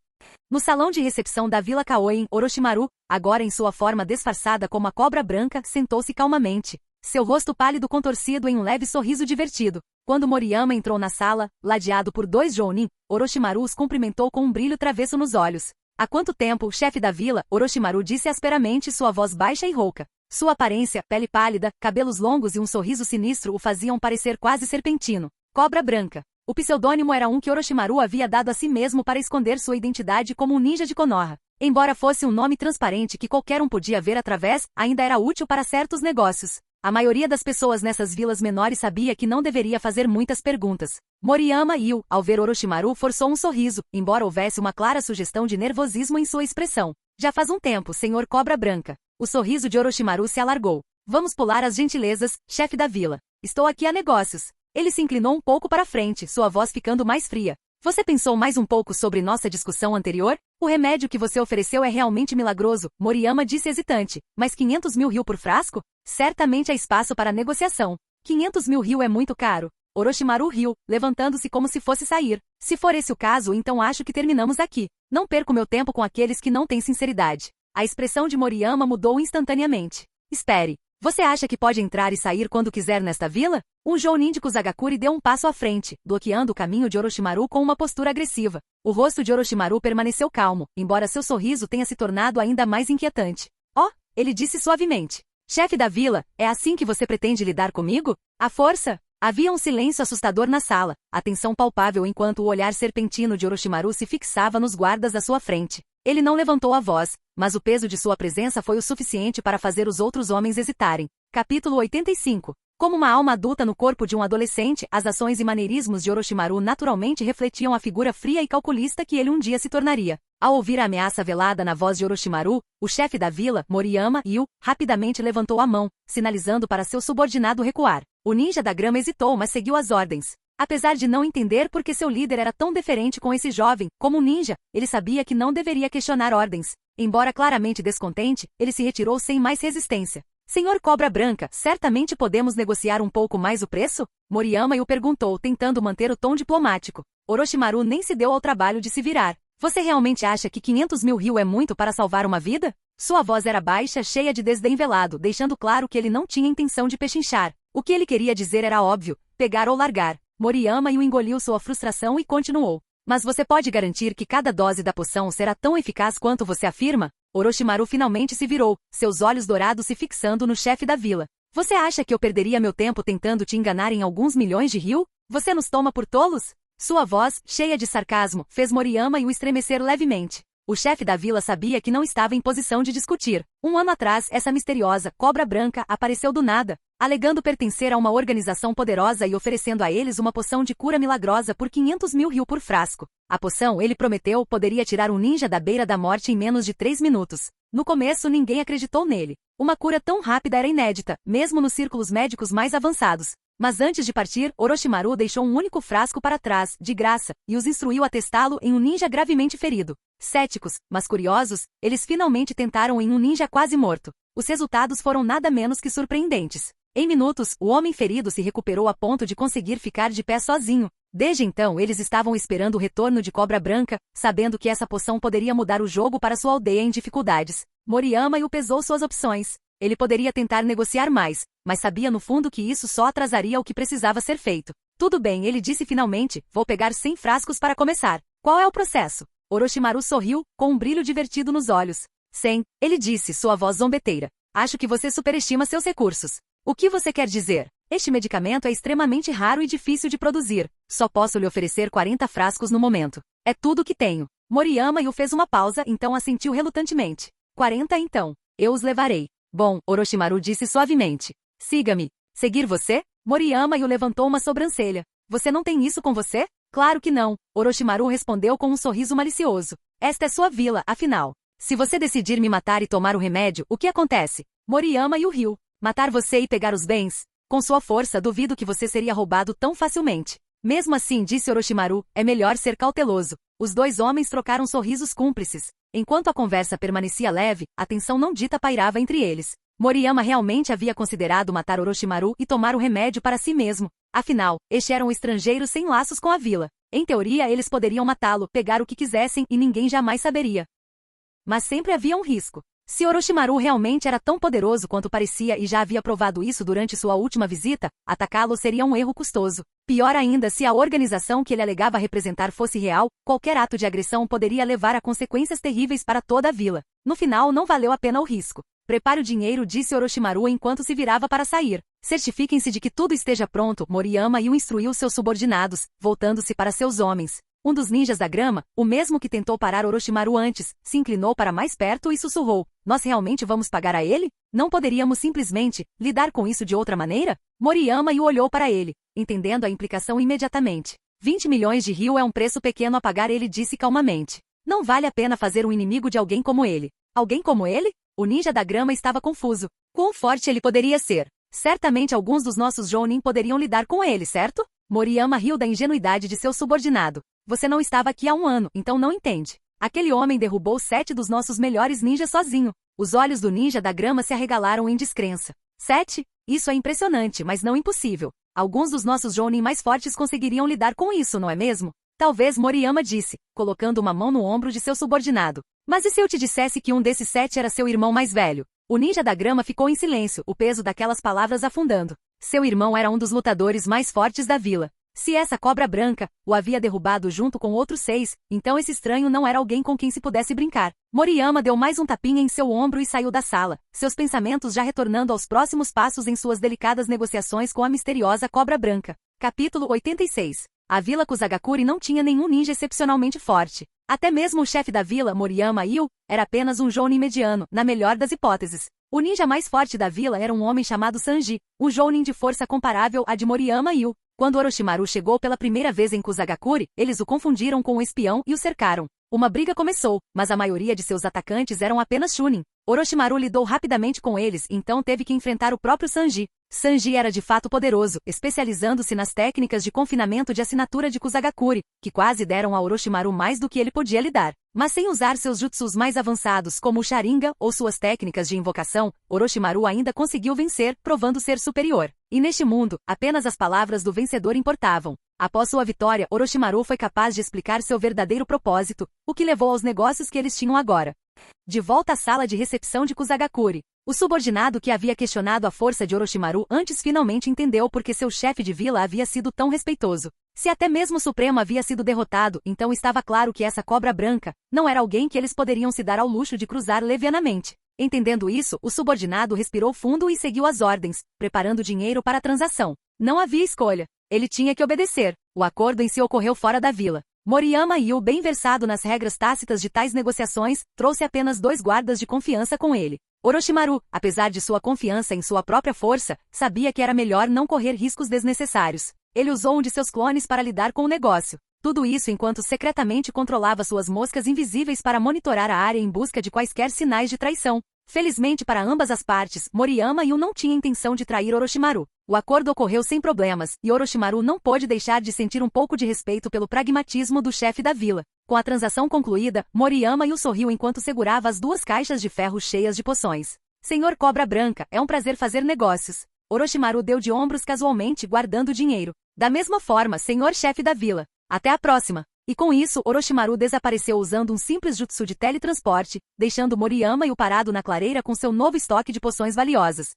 No salão de recepção da Vila Kaoin, Orochimaru, agora em sua forma disfarçada como a Cobra Branca, sentou-se calmamente. Seu rosto pálido contorcido em um leve sorriso divertido. Quando Moriyama entrou na sala, ladeado por 2 Jounin, Orochimaru os cumprimentou com um brilho travesso nos olhos. Há quanto tempo, chefe da vila? Orochimaru disse asperamente, sua voz baixa e rouca. Sua aparência, pele pálida, cabelos longos e um sorriso sinistro o faziam parecer quase serpentino. Cobra Branca. O pseudônimo era um que Orochimaru havia dado a si mesmo para esconder sua identidade como um ninja de Konoha. Embora fosse um nome transparente que qualquer um podia ver através, ainda era útil para certos negócios. A maioria das pessoas nessas vilas menores sabia que não deveria fazer muitas perguntas. Moriyama Yu, ao ver Orochimaru, forçou um sorriso, embora houvesse uma clara sugestão de nervosismo em sua expressão. Já faz um tempo, Senhor Cobra Branca. O sorriso de Orochimaru se alargou. Vamos pular as gentilezas, chefe da vila. Estou aqui a negócios. Ele se inclinou um pouco para frente, sua voz ficando mais fria. Você pensou mais um pouco sobre nossa discussão anterior? O remédio que você ofereceu é realmente milagroso, Moriyama disse hesitante. Mas 500 mil ryu por frasco? Certamente há espaço para negociação. 500 mil ryu é muito caro. Orochimaru riu, levantando-se como se fosse sair. Se for esse o caso, então acho que terminamos aqui. Não perco meu tempo com aqueles que não têm sinceridade. A expressão de Moriyama mudou instantaneamente. Espere. Você acha que pode entrar e sair quando quiser nesta vila? Um Jounin de Kuzagakure deu um passo à frente, bloqueando o caminho de Orochimaru com uma postura agressiva. O rosto de Orochimaru permaneceu calmo, embora seu sorriso tenha se tornado ainda mais inquietante. Oh, ele disse suavemente. Chefe da vila, é assim que você pretende lidar comigo? À força? Havia um silêncio assustador na sala, a tensão palpável enquanto o olhar serpentino de Orochimaru se fixava nos guardas à sua frente. Ele não levantou a voz, mas o peso de sua presença foi o suficiente para fazer os outros homens hesitarem. Capítulo 85. Como uma alma adulta no corpo de um adolescente, as ações e maneirismos de Orochimaru naturalmente refletiam a figura fria e calculista que ele um dia se tornaria. Ao ouvir a ameaça velada na voz de Orochimaru, o chefe da vila, Moriyama Yu, rapidamente levantou a mão, sinalizando para seu subordinado recuar. O ninja da grama hesitou, mas seguiu as ordens. Apesar de não entender por que seu líder era tão deferente com esse jovem, como um ninja, ele sabia que não deveria questionar ordens. Embora claramente descontente, ele se retirou sem mais resistência. Senhor Cobra Branca, certamente podemos negociar um pouco mais o preço? Moriyama o perguntou, tentando manter o tom diplomático. Orochimaru nem se deu ao trabalho de se virar. Você realmente acha que 500 mil ryu é muito para salvar uma vida? Sua voz era baixa, cheia de desdém velado, deixando claro que ele não tinha intenção de pechinchar. O que ele queria dizer era óbvio, pegar ou largar. Moriyama engoliu sua frustração e continuou. Mas você pode garantir que cada dose da poção será tão eficaz quanto você afirma? Orochimaru finalmente se virou, seus olhos dourados se fixando no chefe da vila. Você acha que eu perderia meu tempo tentando te enganar em alguns milhões de ryu? Você nos toma por tolos? Sua voz, cheia de sarcasmo, fez Moriyama o estremecer levemente. O chefe da vila sabia que não estava em posição de discutir. Um ano atrás, essa misteriosa Cobra Branca apareceu do nada, alegando pertencer a uma organização poderosa e oferecendo a eles uma poção de cura milagrosa por 500 mil ryu por frasco. A poção, ele prometeu, poderia tirar um ninja da beira da morte em menos de 3 minutos. No começo, ninguém acreditou nele. Uma cura tão rápida era inédita, mesmo nos círculos médicos mais avançados. Mas antes de partir, Orochimaru deixou um único frasco para trás, de graça, e os instruiu a testá-lo em um ninja gravemente ferido. Céticos, mas curiosos, eles finalmente tentaram em um ninja quase morto. Os resultados foram nada menos que surpreendentes. Em minutos, o homem ferido se recuperou a ponto de conseguir ficar de pé sozinho. Desde então, eles estavam esperando o retorno de Cobra Branca, sabendo que essa poção poderia mudar o jogo para sua aldeia em dificuldades. Moriyama pesou suas opções. Ele poderia tentar negociar mais, mas sabia no fundo que isso só atrasaria o que precisava ser feito. Tudo bem, ele disse finalmente, vou pegar 100 frascos para começar. Qual é o processo? Orochimaru sorriu, com um brilho divertido nos olhos. 100, ele disse, sua voz zombeteira. Acho que você superestima seus recursos. O que você quer dizer? Este medicamento é extremamente raro e difícil de produzir. Só posso lhe oferecer 40 frascos no momento. É tudo o que tenho. Moriyama fez uma pausa, então assentiu relutantemente. 40 então. Eu os levarei. Bom, Orochimaru disse suavemente. Siga-me. Seguir você? Moriyama levantou uma sobrancelha. Você não tem isso com você? Claro que não. Orochimaru respondeu com um sorriso malicioso. Esta é sua vila, afinal. Se você decidir me matar e tomar o remédio, o que acontece? Moriyama riu. Matar você e pegar os bens? Com sua força, duvido que você seria roubado tão facilmente. Mesmo assim, disse Orochimaru, é melhor ser cauteloso. Os dois homens trocaram sorrisos cúmplices. Enquanto a conversa permanecia leve, a tensão não dita pairava entre eles. Moriyama realmente havia considerado matar Orochimaru e tomar o remédio para si mesmo. Afinal, este era um estrangeiro sem laços com a vila. Em teoria, eles poderiam matá-lo, pegar o que quisessem e ninguém jamais saberia. Mas sempre havia um risco. Se Orochimaru realmente era tão poderoso quanto parecia e já havia provado isso durante sua última visita, atacá-lo seria um erro custoso. Pior ainda, se a organização que ele alegava representar fosse real, qualquer ato de agressão poderia levar a consequências terríveis para toda a vila. No final, não valeu a pena o risco. Prepare o dinheiro, disse Orochimaru enquanto se virava para sair. Certifiquem-se de que tudo esteja pronto. Moriyama Yu instruiu seus subordinados, voltando-se para seus homens. Um dos ninjas da grama, o mesmo que tentou parar Orochimaru antes, se inclinou para mais perto e sussurrou: nós realmente vamos pagar a ele? Não poderíamos simplesmente lidar com isso de outra maneira? Moriyama Yu olhou para ele, entendendo a implicação imediatamente. 20 milhões de ryu é um preço pequeno a pagar, ele disse calmamente. Não vale a pena fazer um inimigo de alguém como ele. Alguém como ele? O ninja da grama estava confuso. Quão forte ele poderia ser? Certamente alguns dos nossos Jounin poderiam lidar com ele, certo? Moriyama riu da ingenuidade de seu subordinado. Você não estava aqui há um ano, então não entende. Aquele homem derrubou 7 dos nossos melhores ninjas sozinho. Os olhos do ninja da grama se arregalaram em descrença. 7? Isso é impressionante, mas não impossível. Alguns dos nossos Jounin mais fortes conseguiriam lidar com isso, não é mesmo? Talvez, Moriyama disse, colocando uma mão no ombro de seu subordinado. Mas e se eu te dissesse que um desses 7 era seu irmão mais velho? O ninja da grama ficou em silêncio, o peso daquelas palavras afundando. Seu irmão era um dos lutadores mais fortes da vila. Se essa cobra branca o havia derrubado junto com outros 6, então esse estranho não era alguém com quem se pudesse brincar. Moriyama deu mais um tapinha em seu ombro e saiu da sala, seus pensamentos já retornando aos próximos passos em suas delicadas negociações com a misteriosa cobra branca. Capítulo 86. A vila Kusagakure não tinha nenhum ninja excepcionalmente forte. Até mesmo o chefe da vila, Moriyama Yu, era apenas um Jounin mediano, na melhor das hipóteses. O ninja mais forte da vila era um homem chamado Sanji, um Jounin de força comparável à de Moriyama Yu. Quando Orochimaru chegou pela primeira vez em Kusagakure, eles o confundiram com um espião e o cercaram. Uma briga começou, mas a maioria de seus atacantes eram apenas Chunin. Orochimaru lidou rapidamente com eles, então teve que enfrentar o próprio Sanji. Sanji era de fato poderoso, especializando-se nas técnicas de confinamento de assinatura de Kusagakure, que quase deram a Orochimaru mais do que ele podia lidar. Mas sem usar seus jutsus mais avançados como o Sharingan ou suas técnicas de invocação, Orochimaru ainda conseguiu vencer, provando ser superior. E neste mundo, apenas as palavras do vencedor importavam. Após sua vitória, Orochimaru foi capaz de explicar seu verdadeiro propósito, o que levou aos negócios que eles tinham agora. De volta à sala de recepção de Kusagakure, o subordinado que havia questionado a força de Orochimaru antes finalmente entendeu por que seu chefe de vila havia sido tão respeitoso. Se até mesmo o Supremo havia sido derrotado, então estava claro que essa cobra branca não era alguém que eles poderiam se dar ao luxo de cruzar levianamente. Entendendo isso, o subordinado respirou fundo e seguiu as ordens, preparando dinheiro para a transação. Não havia escolha. Ele tinha que obedecer. O acordo em si ocorreu fora da vila. Moriyama Yu, bem versado nas regras tácitas de tais negociações, trouxe apenas 2 guardas de confiança com ele. Orochimaru, apesar de sua confiança em sua própria força, sabia que era melhor não correr riscos desnecessários. Ele usou um de seus clones para lidar com o negócio. Tudo isso enquanto secretamente controlava suas moscas invisíveis para monitorar a área em busca de quaisquer sinais de traição. Felizmente para ambas as partes, Moriyama Yu não tinha intenção de trair Orochimaru. O acordo ocorreu sem problemas, e Orochimaru não pôde deixar de sentir um pouco de respeito pelo pragmatismo do chefe da vila. Com a transação concluída, Moriyama Yu sorriu enquanto segurava as 2 caixas de ferro cheias de poções. Senhor Cobra Branca, é um prazer fazer negócios. Orochimaru deu de ombros casualmente, guardando o dinheiro. Da mesma forma, senhor chefe da vila. Até a próxima. E com isso, Orochimaru desapareceu usando um simples jutsu de teletransporte, deixando Moriyama Yu parado na clareira com seu novo estoque de poções valiosas.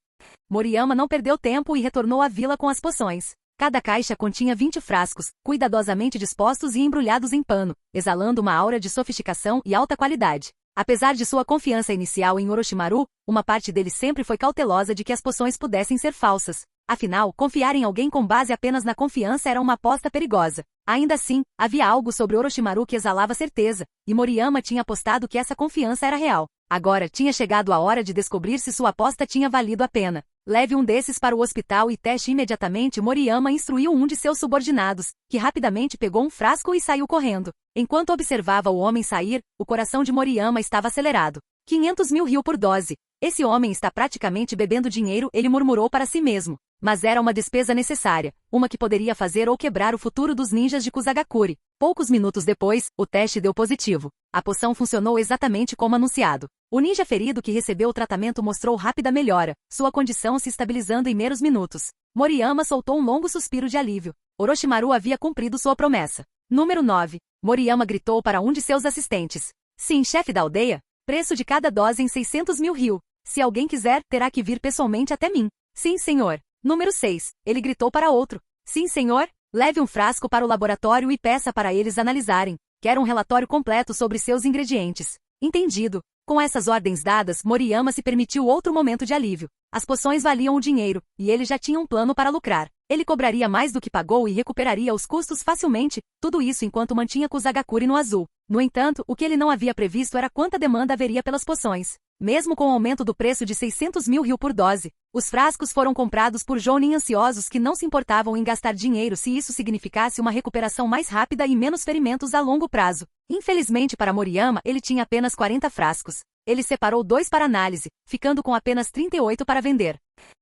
Moriyama não perdeu tempo e retornou à vila com as poções. Cada caixa continha 20 frascos, cuidadosamente dispostos e embrulhados em pano, exalando uma aura de sofisticação e alta qualidade. Apesar de sua confiança inicial em Orochimaru, uma parte dele sempre foi cautelosa de que as poções pudessem ser falsas. Afinal, confiar em alguém com base apenas na confiança era uma aposta perigosa. Ainda assim, havia algo sobre Orochimaru que exalava certeza, e Moriyama tinha apostado que essa confiança era real. Agora tinha chegado a hora de descobrir se sua aposta tinha valido a pena. Leve um desses para o hospital e teste imediatamente. Moriyama instruiu um de seus subordinados, que rapidamente pegou um frasco e saiu correndo. Enquanto observava o homem sair, o coração de Moriyama estava acelerado. 500 mil ryu por dose. Esse homem está praticamente bebendo dinheiro, ele murmurou para si mesmo. Mas era uma despesa necessária, uma que poderia fazer ou quebrar o futuro dos ninjas de Kusagakure. Poucos minutos depois, o teste deu positivo. A poção funcionou exatamente como anunciado. O ninja ferido que recebeu o tratamento mostrou rápida melhora, sua condição se estabilizando em meros minutos. Moriyama soltou um longo suspiro de alívio. Orochimaru havia cumprido sua promessa. Número 9. Moriyama gritou para um de seus assistentes. Sim, chefe da aldeia. Preço de cada dose em 600 mil ryu. Se alguém quiser, terá que vir pessoalmente até mim. Sim, senhor. Número 6. Ele gritou para outro. Sim, senhor. Leve um frasco para o laboratório e peça para eles analisarem. Quero um relatório completo sobre seus ingredientes. Entendido. Com essas ordens dadas, Moriyama se permitiu outro momento de alívio. As poções valiam o dinheiro, e ele já tinha um plano para lucrar. Ele cobraria mais do que pagou e recuperaria os custos facilmente, tudo isso enquanto mantinha Kusagakure no azul. No entanto, o que ele não havia previsto era quanta demanda haveria pelas poções. Mesmo com o aumento do preço de 600 mil ryu por dose, os frascos foram comprados por jounin ansiosos que não se importavam em gastar dinheiro se isso significasse uma recuperação mais rápida e menos ferimentos a longo prazo. Infelizmente para Moriyama, ele tinha apenas 40 frascos. Ele separou 2 para análise, ficando com apenas 38 para vender.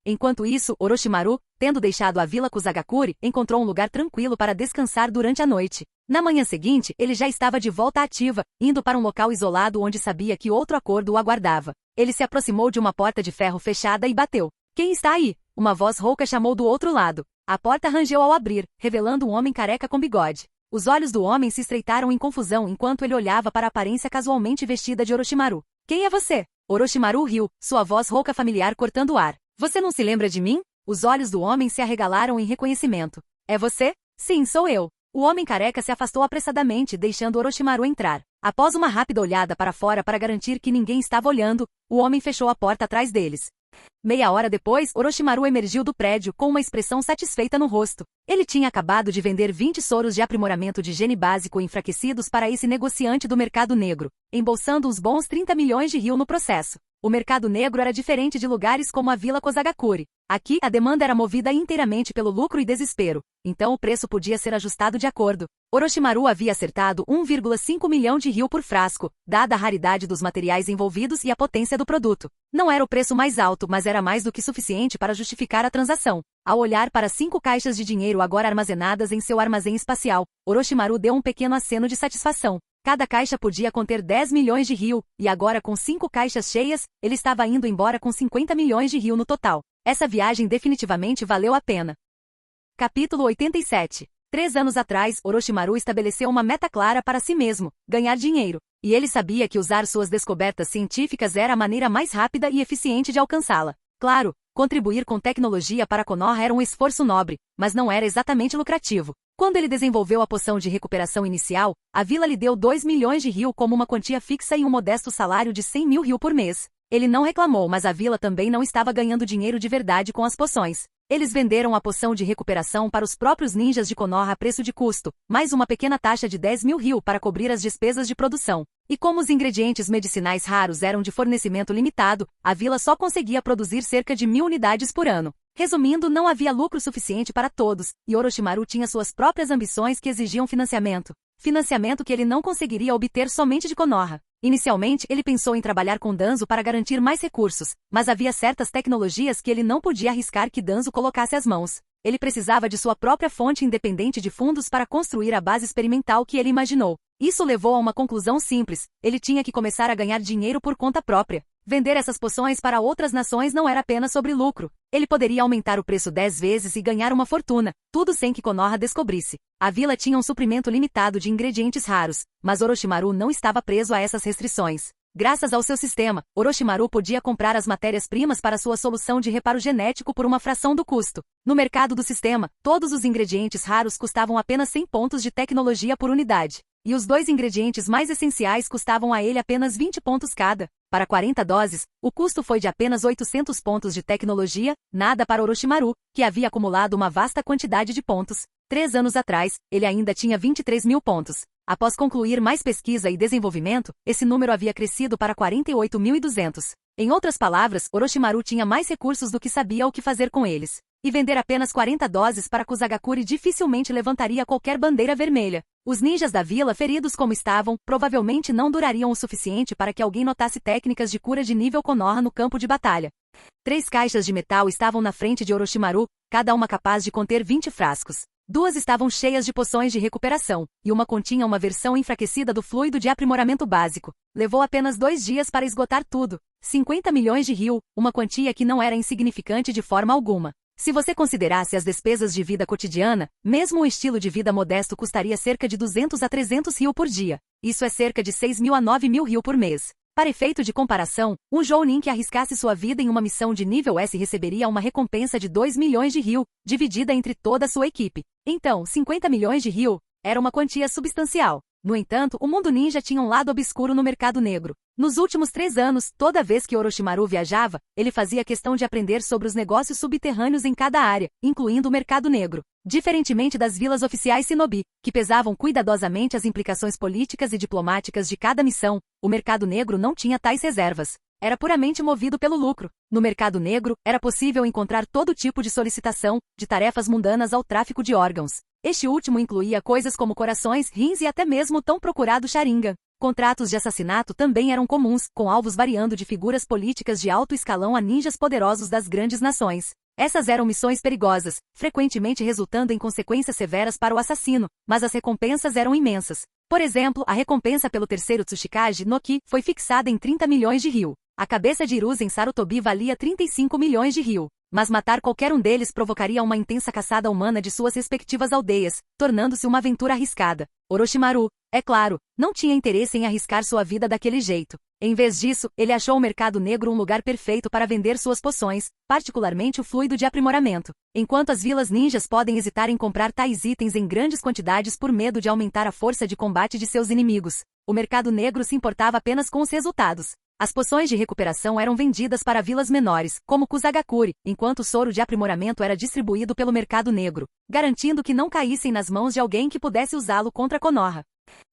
Enquanto isso, Orochimaru, tendo deixado a vila Kusagakure, encontrou um lugar tranquilo para descansar durante a noite. Na manhã seguinte, ele já estava de volta ativa, indo para um local isolado onde sabia que outro acordo o aguardava. Ele se aproximou de uma porta de ferro fechada e bateu. "Quem está aí?" Uma voz rouca chamou do outro lado. A porta rangeu ao abrir, revelando um homem careca com bigode. Os olhos do homem se estreitaram em confusão enquanto ele olhava para a aparência casualmente vestida de Orochimaru. "Quem é você?" Orochimaru riu, sua voz rouca familiar cortando o ar. "Você não se lembra de mim?" Os olhos do homem se arregalaram em reconhecimento. "É você?" "Sim, sou eu." O homem careca se afastou apressadamente, deixando Orochimaru entrar. Após uma rápida olhada para fora para garantir que ninguém estava olhando, o homem fechou a porta atrás deles. Meia hora depois, Orochimaru emergiu do prédio com uma expressão satisfeita no rosto. Ele tinha acabado de vender 20 soros de aprimoramento de gene básico enfraquecidos para esse negociante do mercado negro, embolsando uns bons 30 milhões de ryu no processo. O mercado negro era diferente de lugares como a Vila Kusagakure. Aqui, a demanda era movida inteiramente pelo lucro e desespero, então o preço podia ser ajustado de acordo. Orochimaru havia acertado 1,5 milhão de ryu por frasco, dada a raridade dos materiais envolvidos e a potência do produto. Não era o preço mais alto, mas era mais do que suficiente para justificar a transação. Ao olhar para 5 caixas de dinheiro agora armazenadas em seu armazém espacial, Orochimaru deu um pequeno aceno de satisfação. Cada caixa podia conter 10 milhões de ryu, e agora com 5 caixas cheias, ele estava indo embora com 50 milhões de ryu no total. Essa viagem definitivamente valeu a pena. Capítulo 87. 3 anos atrás, Orochimaru estabeleceu uma meta clara para si mesmo, ganhar dinheiro. E ele sabia que usar suas descobertas científicas era a maneira mais rápida e eficiente de alcançá-la. Claro, contribuir com tecnologia para Konoha era um esforço nobre, mas não era exatamente lucrativo. Quando ele desenvolveu a poção de recuperação inicial, a vila lhe deu 2 milhões de ryu como uma quantia fixa e um modesto salário de 100 mil ryu por mês. Ele não reclamou, mas a vila também não estava ganhando dinheiro de verdade com as poções. Eles venderam a poção de recuperação para os próprios ninjas de Konoha a preço de custo, mais uma pequena taxa de 10 mil ryu para cobrir as despesas de produção. E como os ingredientes medicinais raros eram de fornecimento limitado, a vila só conseguia produzir cerca de 1.000 unidades por ano. Resumindo, não havia lucro suficiente para todos, e Orochimaru tinha suas próprias ambições que exigiam financiamento. Financiamento que ele não conseguiria obter somente de Konoha. Inicialmente, ele pensou em trabalhar com Danzo para garantir mais recursos, mas havia certas tecnologias que ele não podia arriscar que Danzo colocasse as mãos. Ele precisava de sua própria fonte independente de fundos para construir a base experimental que ele imaginou. Isso levou a uma conclusão simples: ele tinha que começar a ganhar dinheiro por conta própria. Vender essas poções para outras nações não era apenas sobre lucro. Ele poderia aumentar o preço 10 vezes e ganhar uma fortuna, tudo sem que Konoha descobrisse. A vila tinha um suprimento limitado de ingredientes raros, mas Orochimaru não estava preso a essas restrições. Graças ao seu sistema, Orochimaru podia comprar as matérias-primas para sua solução de reparo genético por uma fração do custo. No mercado do sistema, todos os ingredientes raros custavam apenas 100 pontos de tecnologia por unidade. E os 2 ingredientes mais essenciais custavam a ele apenas 20 pontos cada. Para 40 doses, o custo foi de apenas 800 pontos de tecnologia, nada para Orochimaru, que havia acumulado uma vasta quantidade de pontos. 3 anos atrás, ele ainda tinha 23 mil pontos. Após concluir mais pesquisa e desenvolvimento, esse número havia crescido para 48.200. Em outras palavras, Orochimaru tinha mais recursos do que sabia o que fazer com eles. E vender apenas 40 doses para Kusagakure dificilmente levantaria qualquer bandeira vermelha. Os ninjas da vila, feridos como estavam, provavelmente não durariam o suficiente para que alguém notasse técnicas de cura de nível Konoha no campo de batalha. 3 caixas de metal estavam na frente de Orochimaru, cada uma capaz de conter 20 frascos. 2 estavam cheias de poções de recuperação, e uma continha uma versão enfraquecida do fluido de aprimoramento básico. Levou apenas 2 dias para esgotar tudo. 50 milhões de ryu, uma quantia que não era insignificante de forma alguma. Se você considerasse as despesas de vida cotidiana, mesmo um estilo de vida modesto custaria cerca de 200 a 300 ryu por dia. Isso é cerca de 6.000 a 9.000 ryu por mês. Para efeito de comparação, um jounin que arriscasse sua vida em uma missão de nível S receberia uma recompensa de 2 milhões de ryu, dividida entre toda a sua equipe. Então, 50 milhões de ryu era uma quantia substancial. No entanto, o mundo ninja tinha um lado obscuro no mercado negro. Nos últimos 3 anos, toda vez que Orochimaru viajava, ele fazia questão de aprender sobre os negócios subterrâneos em cada área, incluindo o mercado negro. Diferentemente das vilas oficiais Shinobi, que pesavam cuidadosamente as implicações políticas e diplomáticas de cada missão, o mercado negro não tinha tais reservas. Era puramente movido pelo lucro. No mercado negro, era possível encontrar todo tipo de solicitação, de tarefas mundanas ao tráfico de órgãos. Este último incluía coisas como corações, rins e até mesmo o tão procurado Sharingan. Contratos de assassinato também eram comuns, com alvos variando de figuras políticas de alto escalão a ninjas poderosos das grandes nações. Essas eram missões perigosas, frequentemente resultando em consequências severas para o assassino, mas as recompensas eram imensas. Por exemplo, a recompensa pelo terceiro Tsuchikage no Ki foi fixada em 30 milhões de ryu. A cabeça de Hiruzen Sarutobi valia 35 milhões de ryu. Mas matar qualquer um deles provocaria uma intensa caçada humana de suas respectivas aldeias, tornando-se uma aventura arriscada. Orochimaru, é claro, não tinha interesse em arriscar sua vida daquele jeito. Em vez disso, ele achou o mercado negro um lugar perfeito para vender suas poções, particularmente o fluido de aprimoramento. Enquanto as vilas ninjas podem hesitar em comprar tais itens em grandes quantidades por medo de aumentar a força de combate de seus inimigos, o mercado negro se importava apenas com os resultados. As poções de recuperação eram vendidas para vilas menores, como Kusagakure, enquanto o soro de aprimoramento era distribuído pelo mercado negro, garantindo que não caíssem nas mãos de alguém que pudesse usá-lo contra Konoha.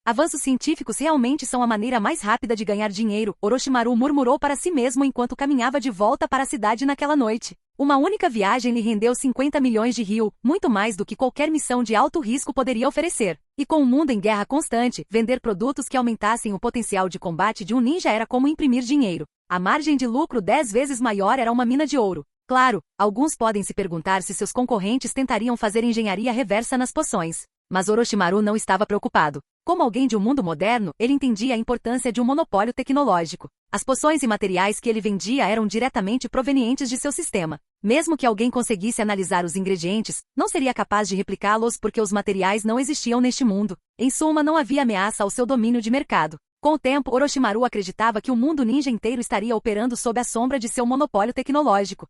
Avanços científicos realmente são a maneira mais rápida de ganhar dinheiro, Orochimaru murmurou para si mesmo enquanto caminhava de volta para a cidade naquela noite. Uma única viagem lhe rendeu 50 milhões de ryu, muito mais do que qualquer missão de alto risco poderia oferecer. E com o mundo em guerra constante, vender produtos que aumentassem o potencial de combate de um ninja era como imprimir dinheiro. A margem de lucro 10 vezes maior era uma mina de ouro. Claro, alguns podem se perguntar se seus concorrentes tentariam fazer engenharia reversa nas poções. Mas Orochimaru não estava preocupado. Como alguém de um mundo moderno, ele entendia a importância de um monopólio tecnológico. As poções e materiais que ele vendia eram diretamente provenientes de seu sistema. Mesmo que alguém conseguisse analisar os ingredientes, não seria capaz de replicá-los porque os materiais não existiam neste mundo. Em suma, não havia ameaça ao seu domínio de mercado. Com o tempo, Orochimaru acreditava que o mundo ninja inteiro estaria operando sob a sombra de seu monopólio tecnológico.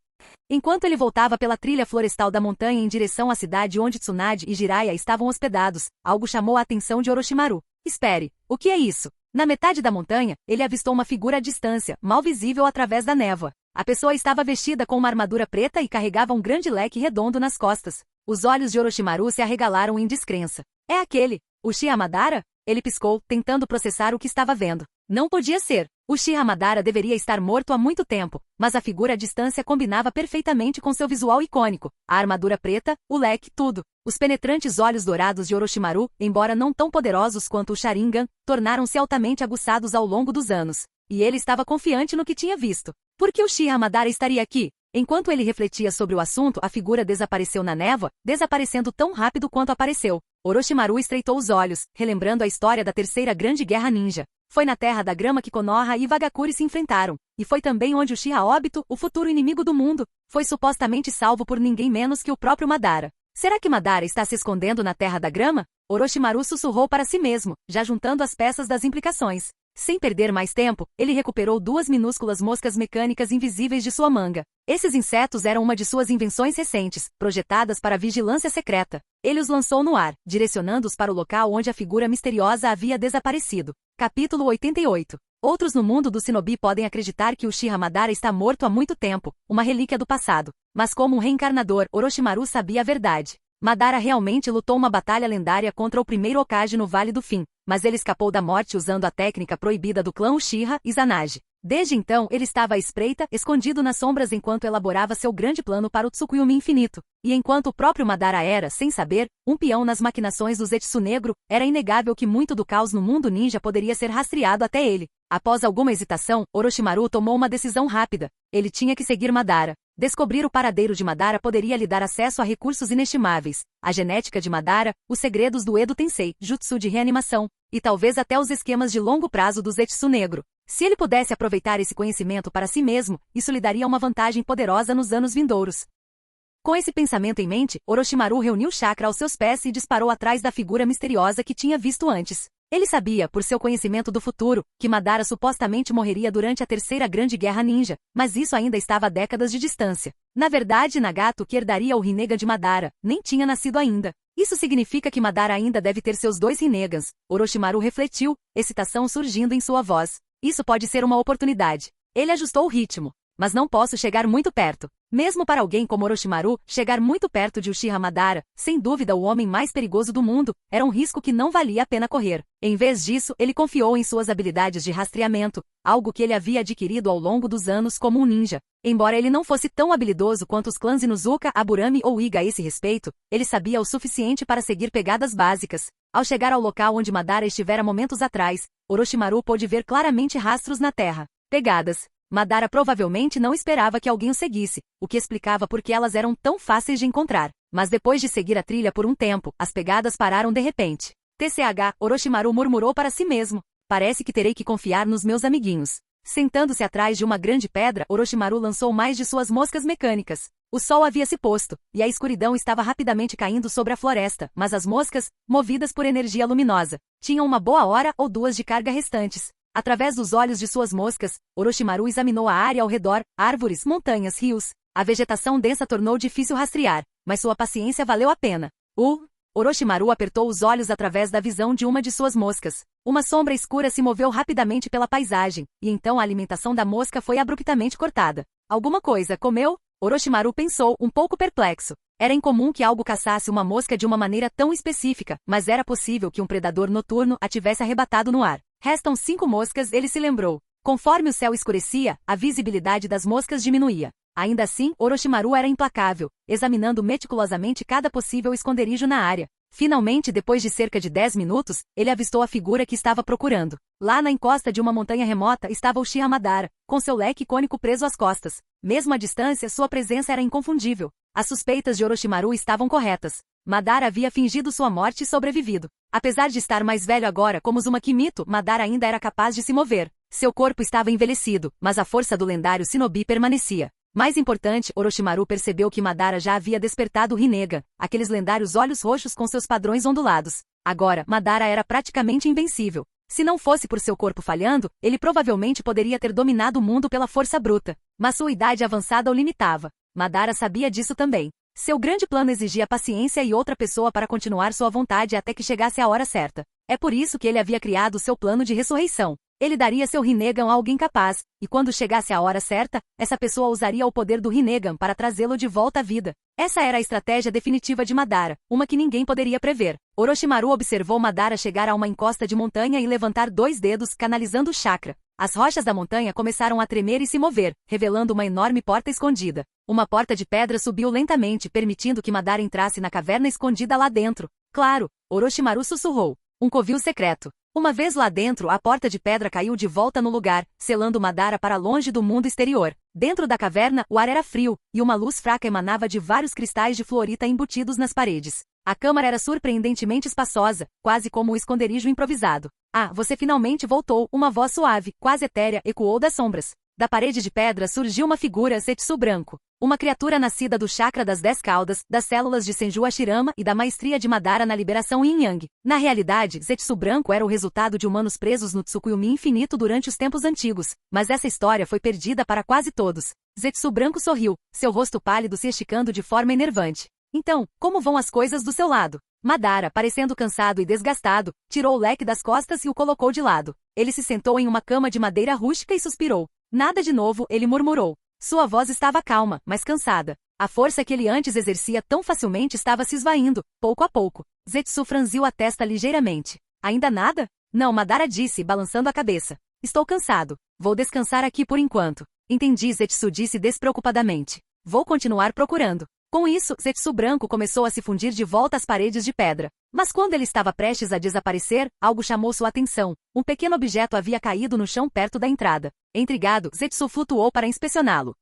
Enquanto ele voltava pela trilha florestal da montanha em direção à cidade onde Tsunade e Jiraiya estavam hospedados, algo chamou a atenção de Orochimaru. Espere, o que é isso? Na metade da montanha, ele avistou uma figura à distância, mal visível através da névoa. A pessoa estava vestida com uma armadura preta e carregava um grande leque redondo nas costas. Os olhos de Orochimaru se arregalaram em descrença. É aquele, Uchiha Madara? Ele piscou, tentando processar o que estava vendo. Não podia ser. Uchiha Madara deveria estar morto há muito tempo, mas a figura à distância combinava perfeitamente com seu visual icônico. A armadura preta, o leque, tudo. Os penetrantes olhos dourados de Orochimaru, embora não tão poderosos quanto o Sharingan, tornaram-se altamente aguçados ao longo dos anos. E ele estava confiante no que tinha visto. Por que Uchiha Madara estaria aqui? Enquanto ele refletia sobre o assunto, a figura desapareceu na névoa, desaparecendo tão rápido quanto apareceu. Orochimaru estreitou os olhos, relembrando a história da Terceira Grande Guerra Ninja. Foi na Terra da Grama que Konoha e Vagakure se enfrentaram. E foi também onde Uchiha Obito, o futuro inimigo do mundo, foi supostamente salvo por ninguém menos que o próprio Madara. Será que Madara está se escondendo na Terra da Grama? Orochimaru sussurrou para si mesmo, já juntando as peças das implicações. Sem perder mais tempo, ele recuperou 2 minúsculas moscas mecânicas invisíveis de sua manga. Esses insetos eram uma de suas invenções recentes, projetadas para vigilância secreta. Ele os lançou no ar, direcionando-os para o local onde a figura misteriosa havia desaparecido. Capítulo 88. Outros no mundo do Shinobi podem acreditar que Uchiha Madara está morto há muito tempo, uma relíquia do passado. Mas como um reencarnador, Orochimaru sabia a verdade. Madara realmente lutou uma batalha lendária contra o primeiro Hokage no Vale do Fim, mas ele escapou da morte usando a técnica proibida do clã Uchiha, Izanagi. Desde então, ele estava à espreita, escondido nas sombras enquanto elaborava seu grande plano para o Tsukuyomi infinito. E enquanto o próprio Madara era, sem saber, um peão nas maquinações do Zetsu Negro, era inegável que muito do caos no mundo ninja poderia ser rastreado até ele. Após alguma hesitação, Orochimaru tomou uma decisão rápida. Ele tinha que seguir Madara. Descobrir o paradeiro de Madara poderia lhe dar acesso a recursos inestimáveis, a genética de Madara, os segredos do Edo Tensei, jutsu de reanimação, e talvez até os esquemas de longo prazo do Zetsu Negro. Se ele pudesse aproveitar esse conhecimento para si mesmo, isso lhe daria uma vantagem poderosa nos anos vindouros. Com esse pensamento em mente, Orochimaru reuniu chakra aos seus pés e disparou atrás da figura misteriosa que tinha visto antes. Ele sabia, por seu conhecimento do futuro, que Madara supostamente morreria durante a Terceira Grande Guerra Ninja, mas isso ainda estava a décadas de distância. Na verdade, Nagato, que herdaria o Rinnegan de Madara, nem tinha nascido ainda. Isso significa que Madara ainda deve ter seus 2 Rinegans. Orochimaru refletiu, excitação surgindo em sua voz. Isso pode ser uma oportunidade. Ele ajustou o ritmo. Mas não posso chegar muito perto. Mesmo para alguém como Orochimaru, chegar muito perto de Uchiha Madara, sem dúvida o homem mais perigoso do mundo, era um risco que não valia a pena correr. Em vez disso, ele confiou em suas habilidades de rastreamento, algo que ele havia adquirido ao longo dos anos como um ninja. Embora ele não fosse tão habilidoso quanto os clãs Inuzuka, Aburame ou Iga a esse respeito, ele sabia o suficiente para seguir pegadas básicas. Ao chegar ao local onde Madara estivera momentos atrás, Orochimaru pôde ver claramente rastros na terra. Pegadas. Madara provavelmente não esperava que alguém o seguisse, o que explicava por que elas eram tão fáceis de encontrar. Mas depois de seguir a trilha por um tempo, as pegadas pararam de repente. TCH, Orochimaru murmurou para si mesmo. Parece que terei que confiar nos meus amiguinhos. Sentando-se atrás de uma grande pedra, Orochimaru lançou mais de suas moscas mecânicas. O sol havia se posto, e a escuridão estava rapidamente caindo sobre a floresta, mas as moscas, movidas por energia luminosa, tinham uma boa hora ou 2 de carga restantes. Através dos olhos de suas moscas, Orochimaru examinou a área ao redor, árvores, montanhas, rios. A vegetação densa tornou difícil rastrear, mas sua paciência valeu a pena. Orochimaru apertou os olhos através da visão de uma de suas moscas. Uma sombra escura se moveu rapidamente pela paisagem, e então a alimentação da mosca foi abruptamente cortada. Alguma coisa comeu? Orochimaru pensou, um pouco perplexo. Era incomum que algo caçasse uma mosca de uma maneira tão específica, mas era possível que um predador noturno a tivesse arrebatado no ar. Restam 5 moscas, ele se lembrou. Conforme o céu escurecia, a visibilidade das moscas diminuía. Ainda assim, Orochimaru era implacável, examinando meticulosamente cada possível esconderijo na área. Finalmente, depois de cerca de 10 minutos, ele avistou a figura que estava procurando. Lá na encosta de uma montanha remota estava Uchiha Madara, com seu leque cônico preso às costas. Mesmo à distância, sua presença era inconfundível. As suspeitas de Orochimaru estavam corretas. Madara havia fingido sua morte e sobrevivido. Apesar de estar mais velho agora como Uzumaki Mito, Madara ainda era capaz de se mover. Seu corpo estava envelhecido, mas a força do lendário Shinobi permanecia. Mais importante, Orochimaru percebeu que Madara já havia despertado o Rinnegan, aqueles lendários olhos roxos com seus padrões ondulados. Agora, Madara era praticamente invencível. Se não fosse por seu corpo falhando, ele provavelmente poderia ter dominado o mundo pela força bruta. Mas sua idade avançada o limitava. Madara sabia disso também. Seu grande plano exigia paciência e outra pessoa para continuar sua vontade até que chegasse a hora certa. É por isso que ele havia criado seu plano de ressurreição. Ele daria seu Rinnegan a alguém capaz, e quando chegasse a hora certa, essa pessoa usaria o poder do Rinnegan para trazê-lo de volta à vida. Essa era a estratégia definitiva de Madara, uma que ninguém poderia prever. Orochimaru observou Madara chegar a uma encosta de montanha e levantar 2 dedos, canalizando o chakra. As rochas da montanha começaram a tremer e se mover, revelando uma enorme porta escondida. Uma porta de pedra subiu lentamente, permitindo que Madara entrasse na caverna escondida lá dentro. Claro, Orochimaru sussurrou. Um covil secreto. Uma vez lá dentro, a porta de pedra caiu de volta no lugar, selando Madara para longe do mundo exterior. Dentro da caverna, o ar era frio, e uma luz fraca emanava de vários cristais de fluorita embutidos nas paredes. A câmara era surpreendentemente espaçosa, quase como um esconderijo improvisado. Ah, você finalmente voltou, uma voz suave, quase etérea, ecoou das sombras. Da parede de pedra surgiu uma figura Zetsu branco. Uma criatura nascida do chakra das 10 caudas, das células de Senju Hashirama e da maestria de Madara na liberação Yin-Yang. Na realidade, Zetsu branco era o resultado de humanos presos no Tsukuyomi infinito durante os tempos antigos, mas essa história foi perdida para quase todos. Zetsu branco sorriu, seu rosto pálido se esticando de forma enervante. Então, como vão as coisas do seu lado? Madara, parecendo cansado e desgastado, tirou o leque das costas e o colocou de lado. Ele se sentou em uma cama de madeira rústica e suspirou. Nada de novo, ele murmurou. Sua voz estava calma, mas cansada. A força que ele antes exercia tão facilmente estava se esvaindo, pouco a pouco. Zetsu franziu a testa ligeiramente. Ainda nada? Não, Madara disse, balançando a cabeça. Estou cansado. Vou descansar aqui por enquanto. Entendi, Zetsu disse despreocupadamente. Vou continuar procurando. Com isso, Zetsu branco começou a se fundir de volta às paredes de pedra. Mas quando ele estava prestes a desaparecer, algo chamou sua atenção. Um pequeno objeto havia caído no chão perto da entrada. Intrigado, Zetsu flutuou para inspecioná-lo.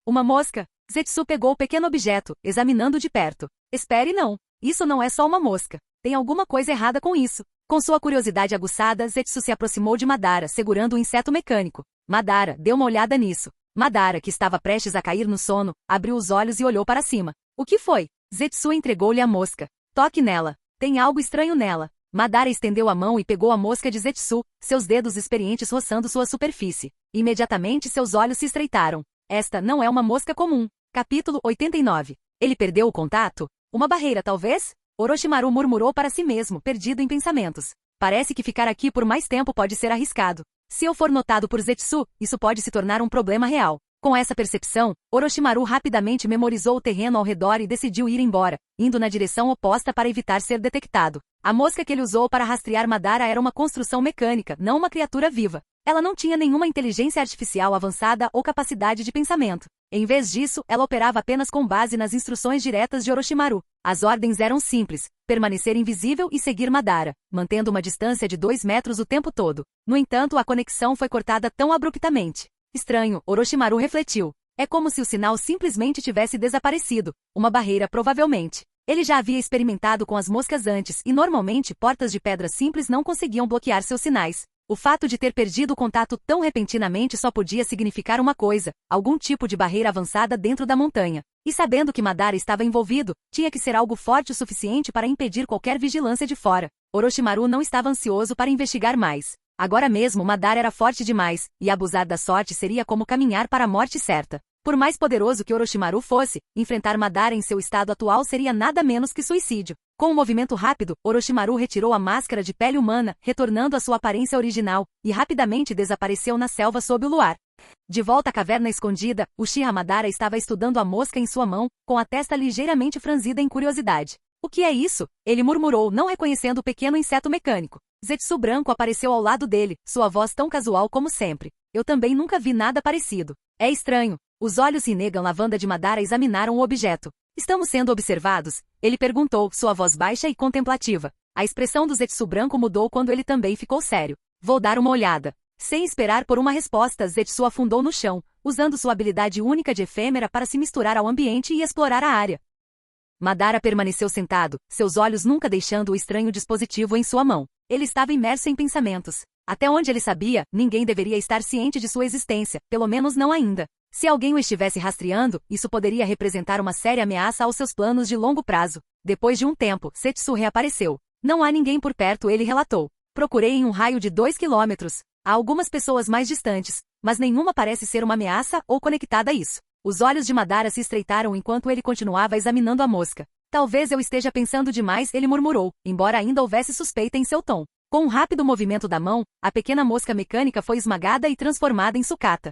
Uma mosca. Zetsu pegou o pequeno objeto, examinando de perto. Espere não. Isso não é só uma mosca. Tem alguma coisa errada com isso. Com sua curiosidade aguçada, Zetsu se aproximou de Madara, segurando o inseto mecânico. Madara, deu uma olhada nisso. Madara, que estava prestes a cair no sono, abriu os olhos e olhou para cima. O que foi? Zetsu entregou-lhe a mosca. Toque nela. Tem algo estranho nela. Madara estendeu a mão e pegou a mosca de Zetsu, seus dedos experientes roçando sua superfície. Imediatamente seus olhos se estreitaram. Esta não é uma mosca comum. Capítulo 89. Ele perdeu o contato? Uma barreira talvez? Orochimaru murmurou para si mesmo, perdido em pensamentos. Parece que ficar aqui por mais tempo pode ser arriscado. Se eu for notado por Zetsu, isso pode se tornar um problema real. Com essa percepção, Orochimaru rapidamente memorizou o terreno ao redor e decidiu ir embora, indo na direção oposta para evitar ser detectado. A mosca que ele usou para rastrear Madara era uma construção mecânica, não uma criatura viva. Ela não tinha nenhuma inteligência artificial avançada ou capacidade de pensamento. Em vez disso, ela operava apenas com base nas instruções diretas de Orochimaru. As ordens eram simples: permanecer invisível e seguir Madara, mantendo uma distância de 2 metros o tempo todo. No entanto, a conexão foi cortada tão abruptamente. Estranho, Orochimaru refletiu. É como se o sinal simplesmente tivesse desaparecido. Uma barreira, provavelmente. Ele já havia experimentado com as moscas antes e normalmente portas de pedra simples não conseguiam bloquear seus sinais. O fato de ter perdido o contato tão repentinamente só podia significar uma coisa: algum tipo de barreira avançada dentro da montanha. E sabendo que Madara estava envolvido, tinha que ser algo forte o suficiente para impedir qualquer vigilância de fora. Orochimaru não estava ansioso para investigar mais. Agora mesmo Madara era forte demais, e abusar da sorte seria como caminhar para a morte certa. Por mais poderoso que Orochimaru fosse, enfrentar Madara em seu estado atual seria nada menos que suicídio. Com um movimento rápido, Orochimaru retirou a máscara de pele humana, retornando à sua aparência original, e rapidamente desapareceu na selva sob o luar. De volta à caverna escondida, Uchiha Madara estava estudando a mosca em sua mão, com a testa ligeiramente franzida em curiosidade. O que é isso? Ele murmurou, não reconhecendo o pequeno inseto mecânico. Zetsu branco apareceu ao lado dele, sua voz tão casual como sempre. Eu também nunca vi nada parecido. É estranho. Os olhos Rinnegan Lavanda de Madara examinaram o objeto. Estamos sendo observados? Ele perguntou, sua voz baixa e contemplativa. A expressão do Zetsu branco mudou quando ele também ficou sério. Vou dar uma olhada. Sem esperar por uma resposta, Zetsu afundou no chão, usando sua habilidade única de efêmera para se misturar ao ambiente e explorar a área. Madara permaneceu sentado, seus olhos nunca deixando o estranho dispositivo em sua mão. Ele estava imerso em pensamentos. Até onde ele sabia, ninguém deveria estar ciente de sua existência, pelo menos não ainda. Se alguém o estivesse rastreando, isso poderia representar uma séria ameaça aos seus planos de longo prazo. Depois de um tempo, Zetsu reapareceu. Não há ninguém por perto, ele relatou. Procurei em um raio de 2 quilômetros. Há algumas pessoas mais distantes, mas nenhuma parece ser uma ameaça ou conectada a isso. Os olhos de Madara se estreitaram enquanto ele continuava examinando a mosca. Talvez eu esteja pensando demais, ele murmurou, embora ainda houvesse suspeita em seu tom. Com um rápido movimento da mão, a pequena mosca mecânica foi esmagada e transformada em sucata.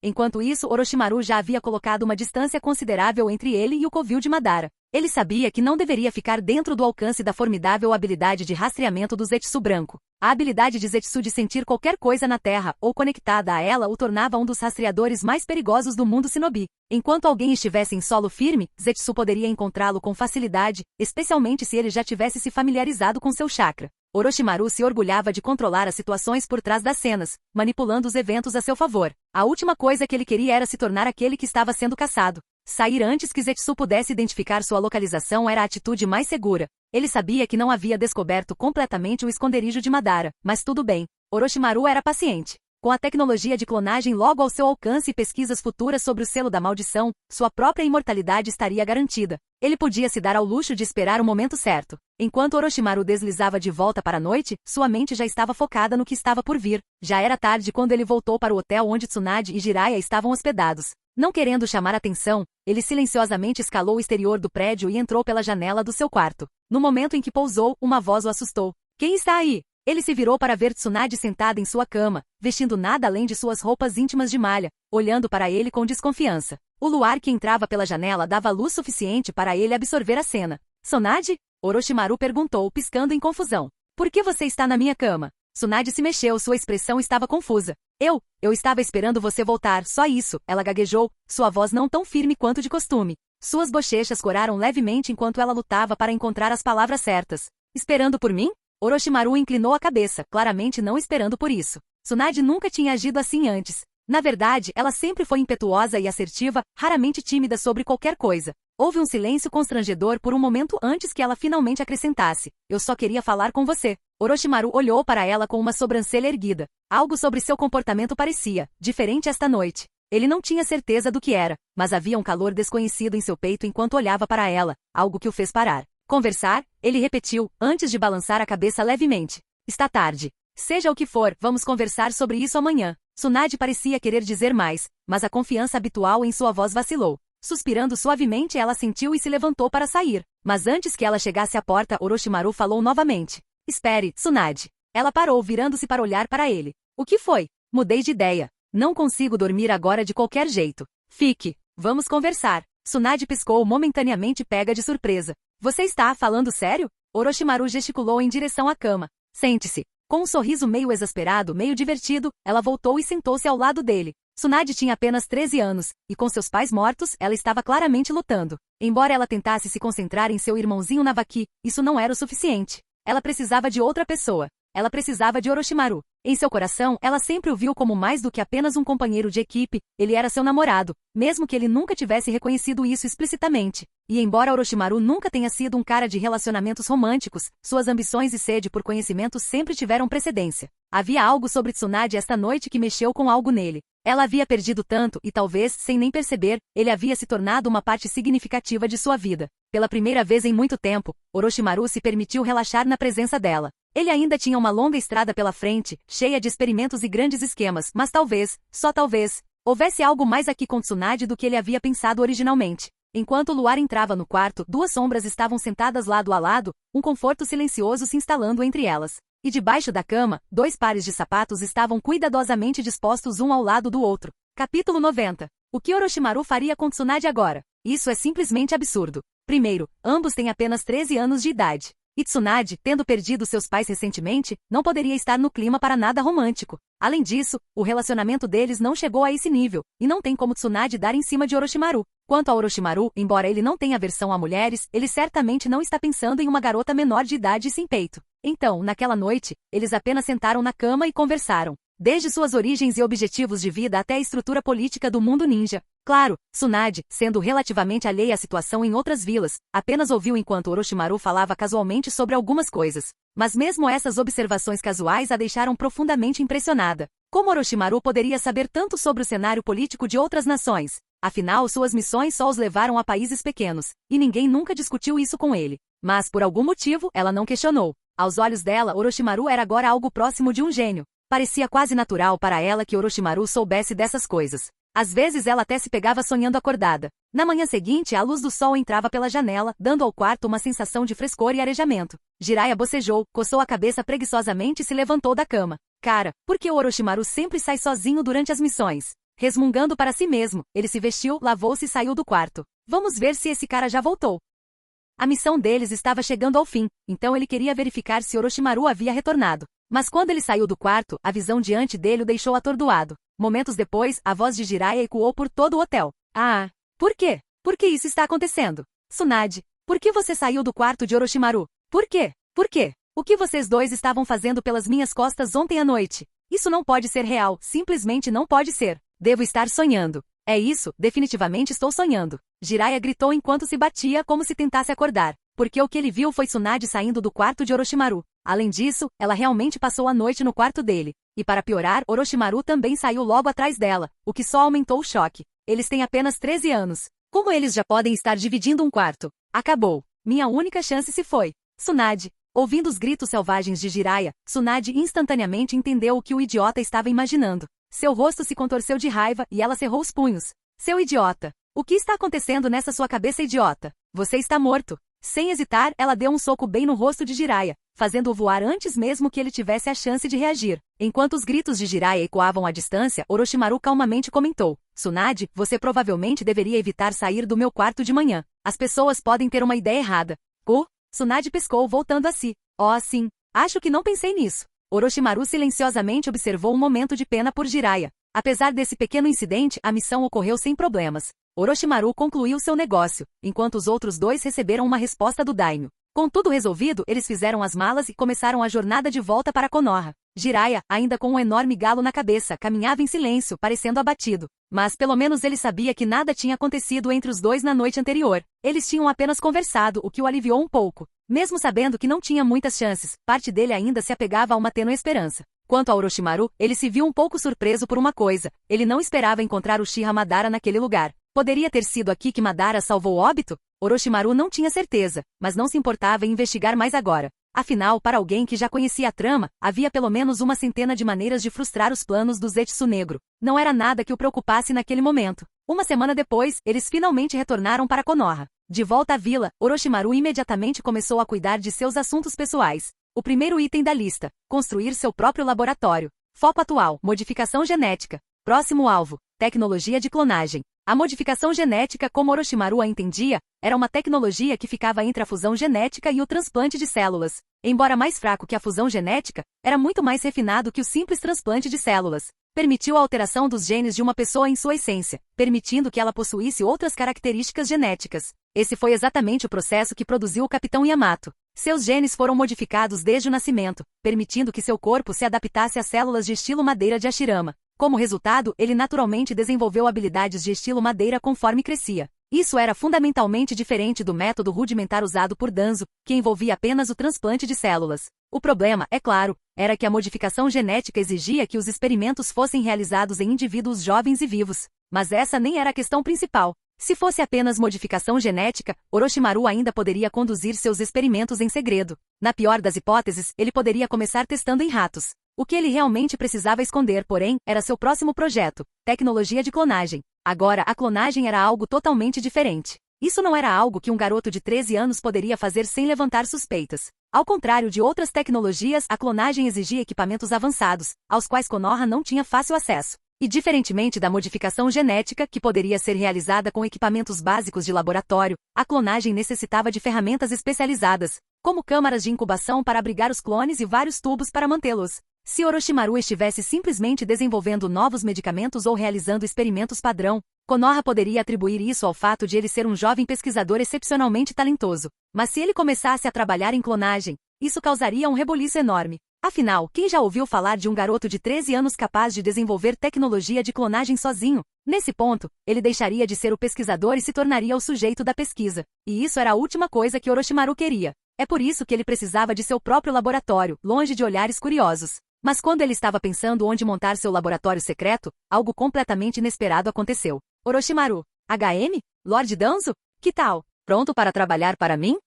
Enquanto isso, Orochimaru já havia colocado uma distância considerável entre ele e o covil de Madara. Ele sabia que não deveria ficar dentro do alcance da formidável habilidade de rastreamento do Zetsu branco. A habilidade de Zetsu de sentir qualquer coisa na Terra ou conectada a ela o tornava um dos rastreadores mais perigosos do mundo shinobi. Enquanto alguém estivesse em solo firme, Zetsu poderia encontrá-lo com facilidade, especialmente se ele já tivesse se familiarizado com seu chakra. Orochimaru se orgulhava de controlar as situações por trás das cenas, manipulando os eventos a seu favor. A última coisa que ele queria era se tornar aquele que estava sendo caçado. Sair antes que Zetsu pudesse identificar sua localização era a atitude mais segura. Ele sabia que não havia descoberto completamente o esconderijo de Madara, mas tudo bem. Orochimaru era paciente. Com a tecnologia de clonagem logo ao seu alcance e pesquisas futuras sobre o selo da maldição, sua própria imortalidade estaria garantida. Ele podia se dar ao luxo de esperar o momento certo. Enquanto Orochimaru deslizava de volta para a noite, sua mente já estava focada no que estava por vir. Já era tarde quando ele voltou para o hotel onde Tsunade e Jiraiya estavam hospedados. Não querendo chamar atenção, ele silenciosamente escalou o exterior do prédio e entrou pela janela do seu quarto. No momento em que pousou, uma voz o assustou. Quem está aí? Ele se virou para ver Tsunade sentada em sua cama, vestindo nada além de suas roupas íntimas de malha, olhando para ele com desconfiança. O luar que entrava pela janela dava luz suficiente para ele absorver a cena. Tsunade? Orochimaru perguntou, piscando em confusão. Por que você está na minha cama? Tsunade se mexeu, sua expressão estava confusa. Eu estava esperando você voltar, só isso, ela gaguejou, sua voz não tão firme quanto de costume. Suas bochechas coraram levemente enquanto ela lutava para encontrar as palavras certas. Esperando por mim? Orochimaru inclinou a cabeça, claramente não esperando por isso. Tsunade nunca tinha agido assim antes. Na verdade, ela sempre foi impetuosa e assertiva, raramente tímida sobre qualquer coisa. Houve um silêncio constrangedor por um momento antes que ela finalmente acrescentasse. Eu só queria falar com você. Orochimaru olhou para ela com uma sobrancelha erguida. Algo sobre seu comportamento parecia diferente esta noite. Ele não tinha certeza do que era, mas havia um calor desconhecido em seu peito enquanto olhava para ela, algo que o fez parar. Conversar? Ele repetiu, antes de balançar a cabeça levemente. Está tarde. Seja o que for, vamos conversar sobre isso amanhã. Tsunade parecia querer dizer mais, mas a confiança habitual em sua voz vacilou. Suspirando suavemente, ela sentiu e se levantou para sair. Mas antes que ela chegasse à porta, Orochimaru falou novamente. Espere, Tsunade. Ela parou, virando-se para olhar para ele. O que foi? Mudei de ideia. Não consigo dormir agora de qualquer jeito. Fique. Vamos conversar. Tsunade piscou, momentaneamente pega de surpresa. Você está falando sério? Orochimaru gesticulou em direção à cama. Sente-se. Com um sorriso meio exasperado, meio divertido, ela voltou e sentou-se ao lado dele. Tsunade tinha apenas 13 anos, e com seus pais mortos, ela estava claramente lutando. Embora ela tentasse se concentrar em seu irmãozinho Navaki, isso não era o suficiente. Ela precisava de outra pessoa. Ela precisava de Orochimaru. Em seu coração, ela sempre o viu como mais do que apenas um companheiro de equipe, ele era seu namorado, mesmo que ele nunca tivesse reconhecido isso explicitamente. E embora Orochimaru nunca tenha sido um cara de relacionamentos românticos, suas ambições e sede por conhecimento sempre tiveram precedência. Havia algo sobre Tsunade esta noite que mexeu com algo nele. Ela havia perdido tanto e talvez, sem nem perceber, ele havia se tornado uma parte significativa de sua vida. Pela primeira vez em muito tempo, Orochimaru se permitiu relaxar na presença dela. Ele ainda tinha uma longa estrada pela frente, cheia de experimentos e grandes esquemas, mas talvez, só talvez, houvesse algo mais aqui com Tsunade do que ele havia pensado originalmente. Enquanto o luar entrava no quarto, duas sombras estavam sentadas lado a lado, um conforto silencioso se instalando entre elas. E debaixo da cama, dois pares de sapatos estavam cuidadosamente dispostos um ao lado do outro. Capítulo 90. O que Orochimaru faria com Tsunade agora? Isso é simplesmente absurdo. Primeiro, ambos têm apenas 13 anos de idade. E Tsunade, tendo perdido seus pais recentemente, não poderia estar no clima para nada romântico. Além disso, o relacionamento deles não chegou a esse nível, e não tem como Tsunade dar em cima de Orochimaru. Quanto a Orochimaru, embora ele não tenha aversão a mulheres, ele certamente não está pensando em uma garota menor de idade e sem peito. Então, naquela noite, eles apenas sentaram na cama e conversaram. Desde suas origens e objetivos de vida até a estrutura política do mundo ninja. Claro, Tsunade, sendo relativamente alheia à situação em outras vilas, apenas ouviu enquanto Orochimaru falava casualmente sobre algumas coisas. Mas mesmo essas observações casuais a deixaram profundamente impressionada. Como Orochimaru poderia saber tanto sobre o cenário político de outras nações? Afinal, suas missões só os levaram a países pequenos, e ninguém nunca discutiu isso com ele. Mas, por algum motivo, ela não questionou. Aos olhos dela, Orochimaru era agora algo próximo de um gênio. Parecia quase natural para ela que Orochimaru soubesse dessas coisas. Às vezes ela até se pegava sonhando acordada. Na manhã seguinte, a luz do sol entrava pela janela, dando ao quarto uma sensação de frescor e arejamento. Jiraiya bocejou, coçou a cabeça preguiçosamente e se levantou da cama. Cara, por que o Orochimaru sempre sai sozinho durante as missões? Resmungando para si mesmo, ele se vestiu, lavou-se e saiu do quarto. Vamos ver se esse cara já voltou. A missão deles estava chegando ao fim, então ele queria verificar se Orochimaru havia retornado. Mas quando ele saiu do quarto, a visão diante dele o deixou atordoado. Momentos depois, a voz de Jiraiya ecoou por todo o hotel. Ah, por quê? Por que isso está acontecendo? Tsunade, por que você saiu do quarto de Orochimaru? Por quê? Por quê? O que vocês dois estavam fazendo pelas minhas costas ontem à noite? Isso não pode ser real, simplesmente não pode ser. Devo estar sonhando. É isso, definitivamente estou sonhando. Jiraiya gritou enquanto se batia como se tentasse acordar, porque o que ele viu foi Tsunade saindo do quarto de Orochimaru. Além disso, ela realmente passou a noite no quarto dele. E para piorar, Orochimaru também saiu logo atrás dela, o que só aumentou o choque. Eles têm apenas 13 anos. Como eles já podem estar dividindo um quarto? Acabou. Minha única chance se foi. Tsunade. Ouvindo os gritos selvagens de Jiraiya, Tsunade instantaneamente entendeu o que o idiota estava imaginando. Seu rosto se contorceu de raiva e ela cerrou os punhos. Seu idiota. O que está acontecendo nessa sua cabeça, idiota? Você está morto. Sem hesitar, ela deu um soco bem no rosto de Jiraiya, fazendo-o voar antes mesmo que ele tivesse a chance de reagir. Enquanto os gritos de Jiraiya ecoavam à distância, Orochimaru calmamente comentou. Tsunade, você provavelmente deveria evitar sair do meu quarto de manhã. As pessoas podem ter uma ideia errada. Tsunade pescou, voltando a si. Oh, sim. Acho que não pensei nisso. Orochimaru silenciosamente observou um momento de pena por Jiraiya. Apesar desse pequeno incidente, a missão ocorreu sem problemas. Orochimaru concluiu seu negócio, enquanto os outros dois receberam uma resposta do daimyo. Com tudo resolvido, eles fizeram as malas e começaram a jornada de volta para Konoha. Jiraiya, ainda com um enorme galo na cabeça, caminhava em silêncio, parecendo abatido. Mas pelo menos ele sabia que nada tinha acontecido entre os dois na noite anterior. Eles tinham apenas conversado, o que o aliviou um pouco. Mesmo sabendo que não tinha muitas chances, parte dele ainda se apegava a uma tênue esperança. Quanto a Orochimaru, ele se viu um pouco surpreso por uma coisa. Ele não esperava encontrar Uchiha Madara naquele lugar. Poderia ter sido aqui que Madara salvou o óbito? Orochimaru não tinha certeza, mas não se importava em investigar mais agora. Afinal, para alguém que já conhecia a trama, havia pelo menos uma centena de maneiras de frustrar os planos do Zetsu Negro. Não era nada que o preocupasse naquele momento. Uma semana depois, eles finalmente retornaram para Konoha. De volta à vila, Orochimaru imediatamente começou a cuidar de seus assuntos pessoais. O primeiro item da lista: construir seu próprio laboratório. Foco atual: modificação genética. Próximo alvo: tecnologia de clonagem. A modificação genética, como Orochimaru a entendia, era uma tecnologia que ficava entre a fusão genética e o transplante de células. Embora mais fraco que a fusão genética, era muito mais refinado que o simples transplante de células. Permitiu a alteração dos genes de uma pessoa em sua essência, permitindo que ela possuísse outras características genéticas. Esse foi exatamente o processo que produziu o Capitão Yamato. Seus genes foram modificados desde o nascimento, permitindo que seu corpo se adaptasse às células de estilo madeira de Hashirama. Como resultado, ele naturalmente desenvolveu habilidades de estilo madeira conforme crescia. Isso era fundamentalmente diferente do método rudimentar usado por Danzo, que envolvia apenas o transplante de células. O problema, é claro, era que a modificação genética exigia que os experimentos fossem realizados em indivíduos jovens e vivos. Mas essa nem era a questão principal. Se fosse apenas modificação genética, Orochimaru ainda poderia conduzir seus experimentos em segredo. Na pior das hipóteses, ele poderia começar testando em ratos. O que ele realmente precisava esconder, porém, era seu próximo projeto: tecnologia de clonagem. Agora, a clonagem era algo totalmente diferente. Isso não era algo que um garoto de 13 anos poderia fazer sem levantar suspeitas. Ao contrário de outras tecnologias, a clonagem exigia equipamentos avançados, aos quais Konoha não tinha fácil acesso. E diferentemente da modificação genética, que poderia ser realizada com equipamentos básicos de laboratório, a clonagem necessitava de ferramentas especializadas, como câmaras de incubação para abrigar os clones e vários tubos para mantê-los. Se Orochimaru estivesse simplesmente desenvolvendo novos medicamentos ou realizando experimentos padrão, Konoha poderia atribuir isso ao fato de ele ser um jovem pesquisador excepcionalmente talentoso. Mas se ele começasse a trabalhar em clonagem, isso causaria um rebuliço enorme. Afinal, quem já ouviu falar de um garoto de 13 anos capaz de desenvolver tecnologia de clonagem sozinho? Nesse ponto, ele deixaria de ser o pesquisador e se tornaria o sujeito da pesquisa. E isso era a última coisa que Orochimaru queria. É por isso que ele precisava de seu próprio laboratório, longe de olhares curiosos. Mas quando ele estava pensando onde montar seu laboratório secreto, algo completamente inesperado aconteceu. Orochimaru: HM? Lord Danzo? Que tal? Pronto para trabalhar para mim?